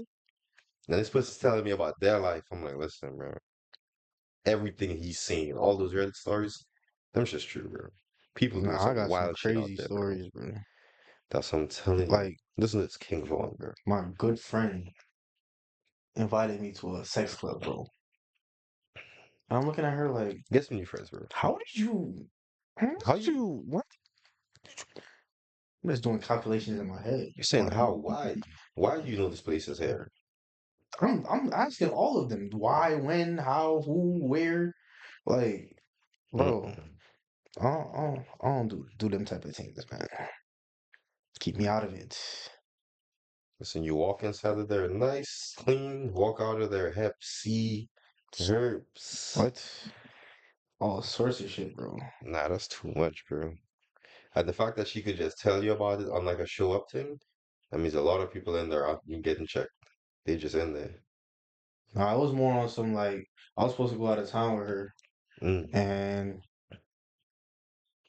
Now this person's telling me about their life. I'm like, listen, bro. Everything he's saying, all those Reddit stories, them just true, bro. People doing nah. I some got some wild shit out crazy there, bro. stories, bro. That's what I'm telling you. Like Listen to this King Von, bro. my good friend invited me to a sex club, bro. And I'm looking at her like, Get some new friends, bro. how did you? How How did you? you? What? I'm just doing calculations in my head. You're saying Like, how? Why? Why do you know this place is here? I'm asking all of them why, when, how, who, where. Like, bro, Mm-mm. I don't do them type of things, man. Keep me out of it. Listen, you walk inside of there nice, clean, walk out of there hep C herbs. What? All sorts of shit, bro. Nah, that's too much, bro. And the fact that she could just tell you about it on like a show up thing, that means a lot of people in there aren't even getting checked. They just in there. No, I was more on some like I was supposed to go out of town with her, Mm. and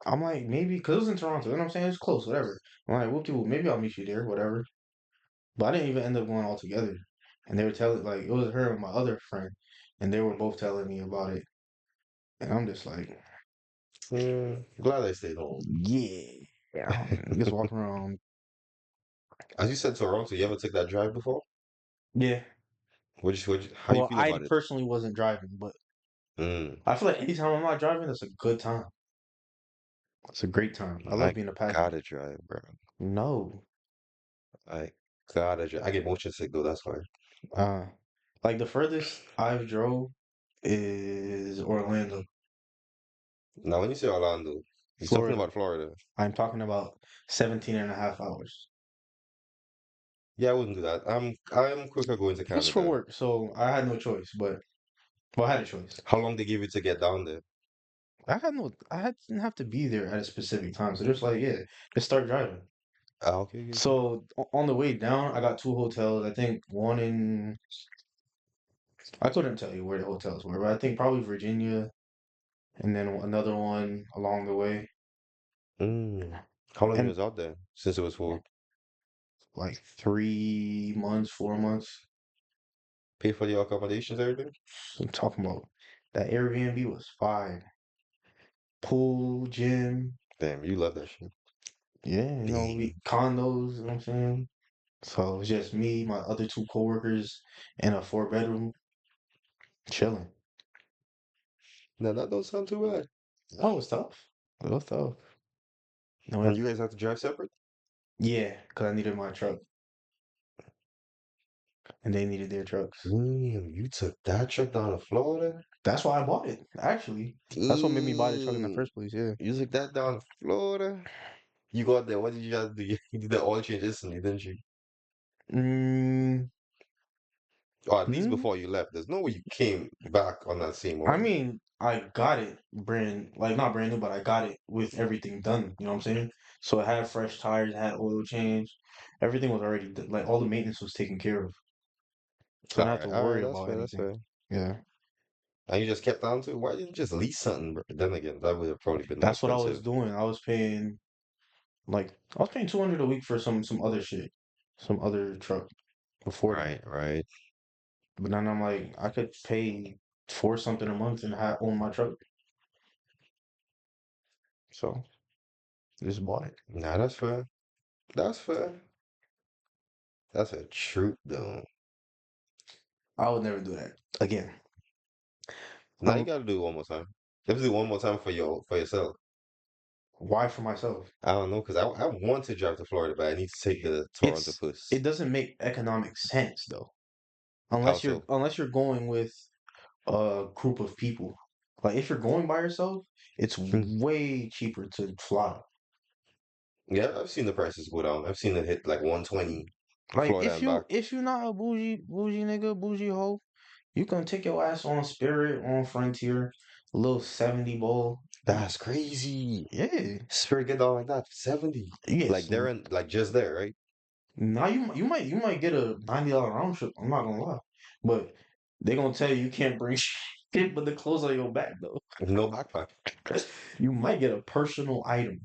I'm like maybe because it was in Toronto. You know what I'm saying? It's close, whatever. I'm like, whoop de maybe I'll meet you there, whatever. But I didn't even end up going all together. And they were telling like it was her and my other friend, and they were both telling me about it, and I'm just like, Glad I stayed home. yeah, just walking around. As you said, Toronto, you ever took that drive before? Yeah. How you Well, feel I about it? personally wasn't driving, but Mm. I feel like anytime I'm not driving, it's a good time. It's a great time. I love I being a passenger. gotta drive, bro. No. I gotta drive. I get motion sick though, that's why. Uh, like the furthest I've drove is Orlando, Now, when you say Orlando, you're talking Florida. about Florida. I'm talking about 17 and a half hours. Yeah, I wouldn't do that. I'm quicker going to Just for Canada. work, so I had no choice, but well, I had a choice. How long they give you to get down there? Didn't have to be there at a specific time. So just like, yeah, just start driving. Ah, okay, okay, okay. So on the way down, I got two hotels. I think one in, I couldn't tell you where the hotels were, but I think probably Virginia, and then another one along the way. Mm. How long you And was out there since it was full? like 3 months, 4 months. Pay for the accommodations, everything? I'm talking about that Airbnb was fire. Pool, gym, Damn, you love that shit. yeah, we Damn. condos, you know what I'm saying? So it was just me, my other two coworkers, and a four-bedroom chilling. Now that don't sound too bad. That was tough. It was tough. No, And you guys have to drive separate? yeah, because I needed my truck and they needed their trucks. Damn, you took that trip down to Florida? That's why I bought it, actually. That's what made me buy the truck in the Damn. first place, yeah. You took that down to Florida? You got there. What did you have to do? You did the oil change instantly, didn't you? Mm, Or at least hmm. before you left. There's no way you came back on that same I oil. mean, I got it like not brand new, but I got it with everything done. You know what I'm saying? So it had fresh tires, it had oil change, everything was already done. Like all the maintenance was taken care of, so I didn't have to All right, worry that's about fair, that's anything. fair. Yeah, And you just kept on to it? Why didn't you just lease something, bro? Then again, that would have probably been more that's what I was expensive. doing. I was paying 200 a week for some other shit, some other truck before that. Right, right. But then I'm like, I could pay for something a month and have own my truck. So just bought it. Nah, that's fair. That's fair. That's a truth, though. I would never do that again. Now you Um, gotta do it one more time. You have to do it one more time for yourself. why for myself? I don't know, because I want to drive to Florida, but I need to take the Toronto It bus. doesn't make economic sense though, How unless you're so? unless you're going with a group of people. Like if you're going by yourself, it's Hmm. way cheaper to fly. Yeah, I've seen the prices go down. I've seen it hit like 120 Like Florida if and back. you if you're not a bougie nigga, bougie hoe, you can take your ass on Spirit, on Frontier, a little 70 bowl. That's crazy. Yeah. Spirit get down like that, 70. Like Yes. they're in, like just there, right? Now you might get a $90 round trip. I'm not gonna lie, but they gonna tell you can't bring shit but the clothes on your back though. No backpack. You might get a personal item,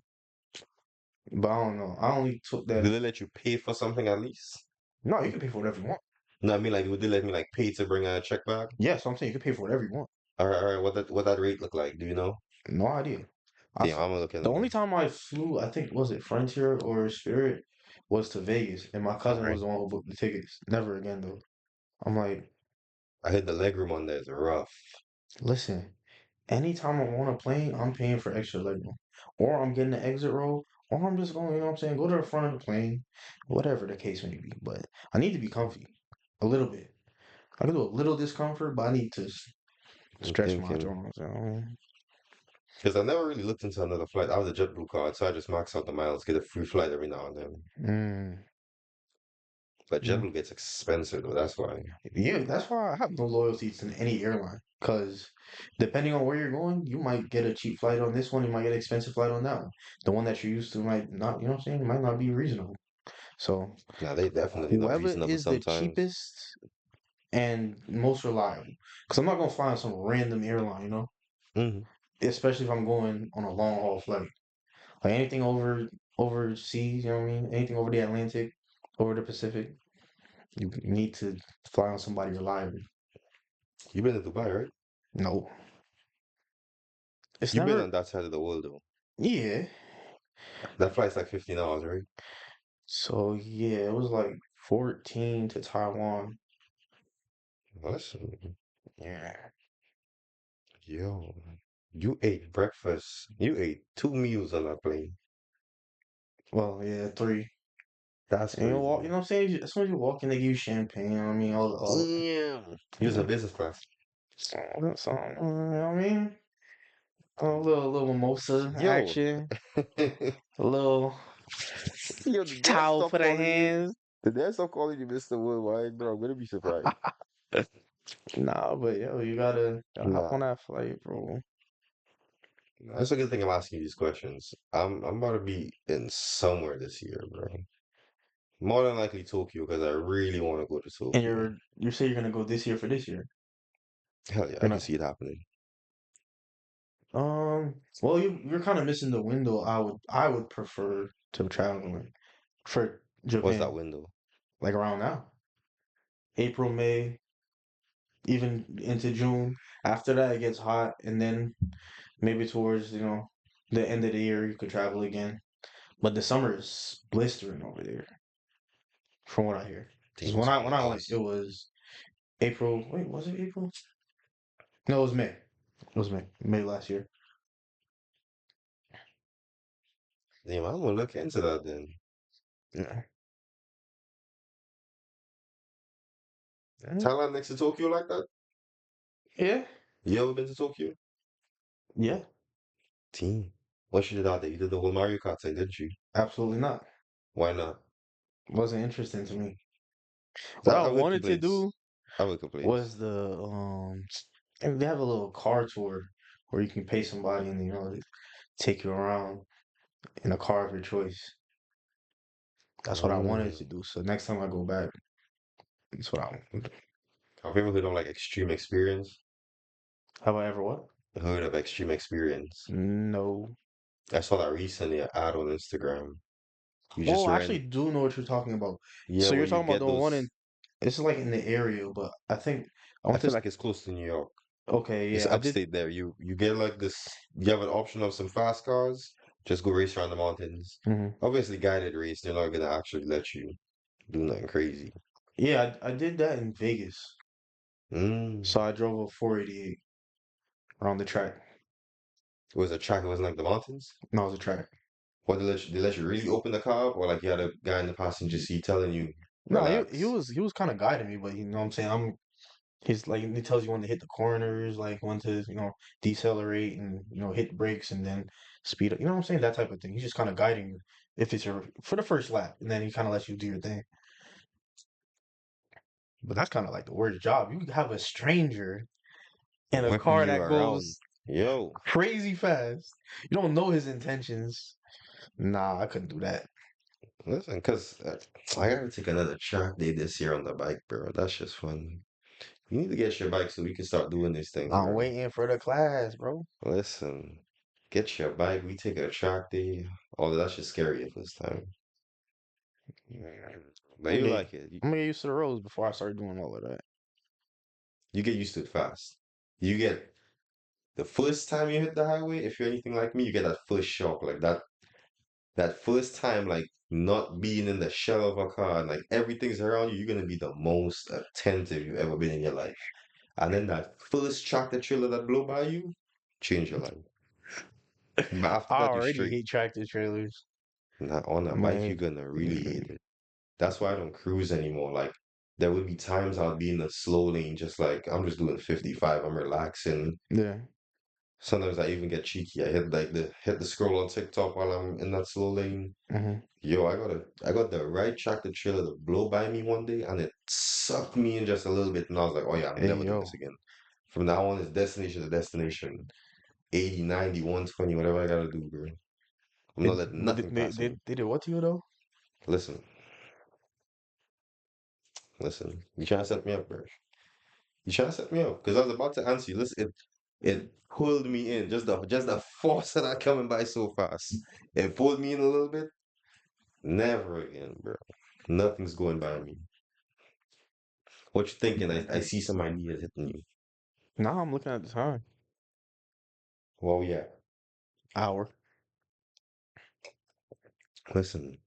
but I don't know. I only took that. Do they let you pay for something at least? No, you can pay for whatever you want. No, I mean like would they let me like pay to bring a check bag? Yeah, so I'm saying you can pay for whatever you want. All right, what that rate look like? Do you know? No idea. I Damn, f- I'm gonna look the into only them. time I flew, I think was it Frontier or Spirit, was to Vegas, and my cousin was Right. the one who booked the tickets. Never again though. I'm like, I heard the legroom on there is rough. listen. Anytime I'm on a plane, I'm paying for extra legroom. Or I'm getting the exit row, or I'm just going, you know what I'm saying, go to the front of the plane, whatever the case may be. But I need to be comfy a little bit. I can do a little discomfort, but I need to I'm stretch my thinking joints. You know what I mean? because I never really looked into another flight. I was a JetBlue card, so I just max out the miles, get a free flight every now and then. Mm, But yeah. JetBlue gets expensive though. That's why. Yeah, that's why I have no loyalty to any airline. Because depending on where you're going, you might get a cheap flight on this one, you might get an expensive flight on that one. The one that you're used to might not, you know what I'm saying, might not be reasonable. So Now they definitely not whoever reasonable is the sometimes. cheapest and most reliable. Because I'm not gonna fly on some random airline, Hmm. especially if I'm going on a long haul flight. Like anything overseas, you know what I mean? Anything over the Atlantic, over the Pacific, you need to fly on somebody reliable. You've been to Dubai, right? No, it's You've been never. on that side of the world though. Yeah. That flight's like 15 hours, right? So yeah, it was like 14 to Taiwan. Listen, Yeah. yo, you ate breakfast. You ate two meals on that plane. Well, yeah, three. That's And you walk, crazy. you know what I'm saying? As soon as you walk in, they give you champagne. You know what I mean, all Damn. You was in yeah. business class. So, you know what I mean? A little mimosa Yo. action, a little Yo, did they towel stop for the calling you? hands. Did they stop calling you Mr. Worldwide, bro? I'm gonna be surprised. Nah, but yo, you gotta hop Nah, on that flight, bro. that's a good thing I'm asking you these questions. I'm about to be in somewhere this year, bro. More than likely Tokyo, because I really want to go to And Tokyo. you say you're gonna go this year for this year. Hell yeah, I You're can not. see it happening. Well, you're kind of missing the window. I would prefer to travel in for What's that Japan, window? like around now, April, May. even into June. After that, it gets hot, and then maybe towards the end of the year, you could travel again. But the summer is blistering over there, from what I hear. Because Damn, when it's I kind when of I went, it awesome. was April. Wait, was it April? No, it was May. It was May. May last year. Damn, I'm gonna look into that then. Yeah. Thailand next to Tokyo like that? Yeah. You ever been to Tokyo? Yeah. Team. What you did out there? You did the whole Mario Kart thing, didn't you? Absolutely not. Why not? Wasn't interesting to me. What I I have good wanted to complaints. do I have good complaints. was and they have a little car tour where you can pay somebody and they take you around in a car of your choice. That's what I wanted Mm. to do. So next time I go back, that's what I want to do. Have people who don't like extreme experience Have I ever what? heard of extreme experience? No. I saw that recently an ad on Instagram. You just Oh, I actually rent, do know what you're talking about. yeah, So where you're you talking about get the one in those. it's like in the area, but I I went to feel like it's close to New York. okay, It's yeah, I did upstate there. You get like this. You have an option of some fast cars. Just go race around the mountains. hmm Obviously, guided race. They're not gonna actually let you do nothing crazy. yeah, I did that in Vegas. Mm. So I drove a 488 around the track. It was a track. It wasn't like the mountains. No, it was a track. What they let you really open the car up, or like you had a guy in the passenger seat telling you No, he relax. was he was kind of guiding me, but you know what I'm saying? He's like he tells you when to hit the corners, like when to, decelerate and hit the brakes and then speed up. You know what I'm saying? That type of thing. He's just kind of guiding you if it's your for the first lap, and then he kind of lets you do your thing. But that's kind of like the worst job. You have a stranger in a Whipping car you that around. goes Yo, crazy fast. You don't know his intentions. Nah, I couldn't do that. listen, cause I gotta take another track day this year on the bike, bro. That's just fun. You need to get your bike so we can start doing these things, I'm bro. waiting for the class, bro. Listen, get your bike. We take a track day. Although that's just scary at this time. But I'm you gonna get, like it. I'm gonna get used to the roads before I start doing all of that. You get used to it fast. You get the first time you hit the highway, if you're anything like me, you get that first shock, like that first time, like not being in the shell of a car and like everything's around you, you're gonna be the most attentive you've ever been in your life. And then that first tractor trailer that blow by you, change your life. But after I that, you're already straight. hate tractor trailers. Not on a bike, you're Man, gonna really hate it. That's why I don't cruise anymore. Like there would be times I'll be in the slow lane, just like I'm just doing 55. I'm relaxing. yeah. Sometimes I even get cheeky. I hit the scroll on TikTok while I'm in that slow lane. hmm Yo, I got the right tractor trailer to blow by me one day, and it sucked me in just a little bit, and I was like, oh yeah, I'm Hey, never doing this yo. again. From now on, it's destination to destination. 80, 90, 120, whatever I gotta do, bro. I'm not letting But nothing pass me. they did what to you though? Listen, listen. You trying to set me up, bro? You trying to set me up? Because I was about to answer you. Listen, it pulled me in. Just the force of that coming by so fast. It pulled me in a little bit. Never again, bro. Nothing's going by me. What you thinking? I see some ideas hitting you. Nah, I'm looking at the time. Well, yeah. Hour. Listen,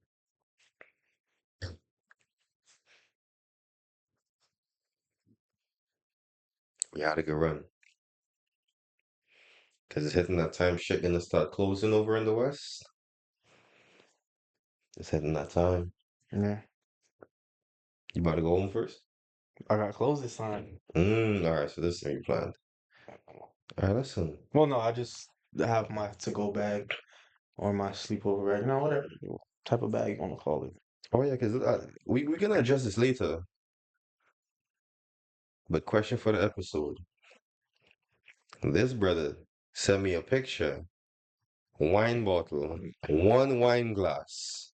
we had to go run. Because it's hitting that time shit gonna start closing over in the west. It's hitting that time. Yeah. You about to go home first? I got clothes this time. All right, so this is how you planned. All right, listen. Well, no, I just have my to-go bag or my sleepover bag. No, whatever type of bag you want to call it. Oh yeah, because we gonna address this later. But question for the episode. This brother sent me a picture. Wine bottle, one wine glass.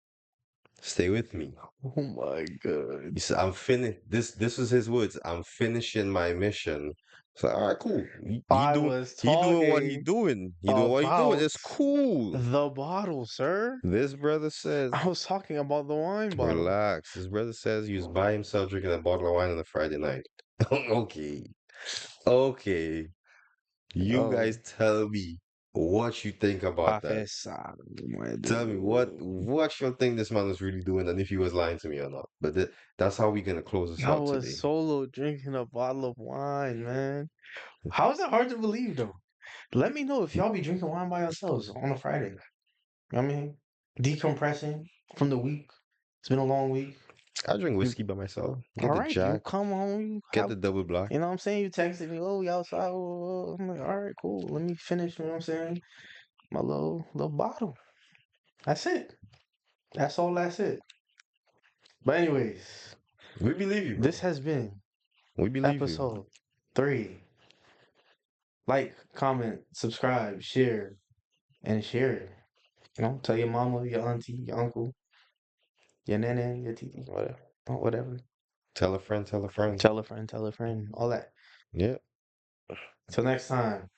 Stay with me. Oh my god. He said, "I'm finished." This was his words. I'm finishing my mission. So all right, cool. I was He doing what he talking doing. He doing what he doing. about It's cool. the bottle, sir. This brother says, I was talking about the wine bottle. relax. His brother says he was by himself drinking a bottle of wine on a Friday night. Okay. Okay, you Oh, guys tell me what you think about that. Professor, my Tell me what dude. what you think this man was really doing, and if he was lying to me or not. But that's how we're gonna close this I out was today. solo drinking a bottle of wine, man. How is that hard to believe, though? Let me know if y'all be drinking wine by yourselves on a Friday. You know what I mean, decompressing from the week. It's been a long week. I drink You whiskey by myself. all Get the right? You Jack, come home. You get have. the double black. You know what I'm saying? You texted me, oh, we outside. I'm like, all right, cool. Let me finish. You know what I'm saying? My little bottle. That's it. That's all. That's it. But anyways, We believe you, this bro. has been We believe you. episode 3. Like, comment, subscribe, share, and share it. You know, tell your mama, your auntie, your uncle, your nana, your titi, whatever, whatever. Tell a friend, tell a friend. Tell a friend, all that. Yeah. Till next time.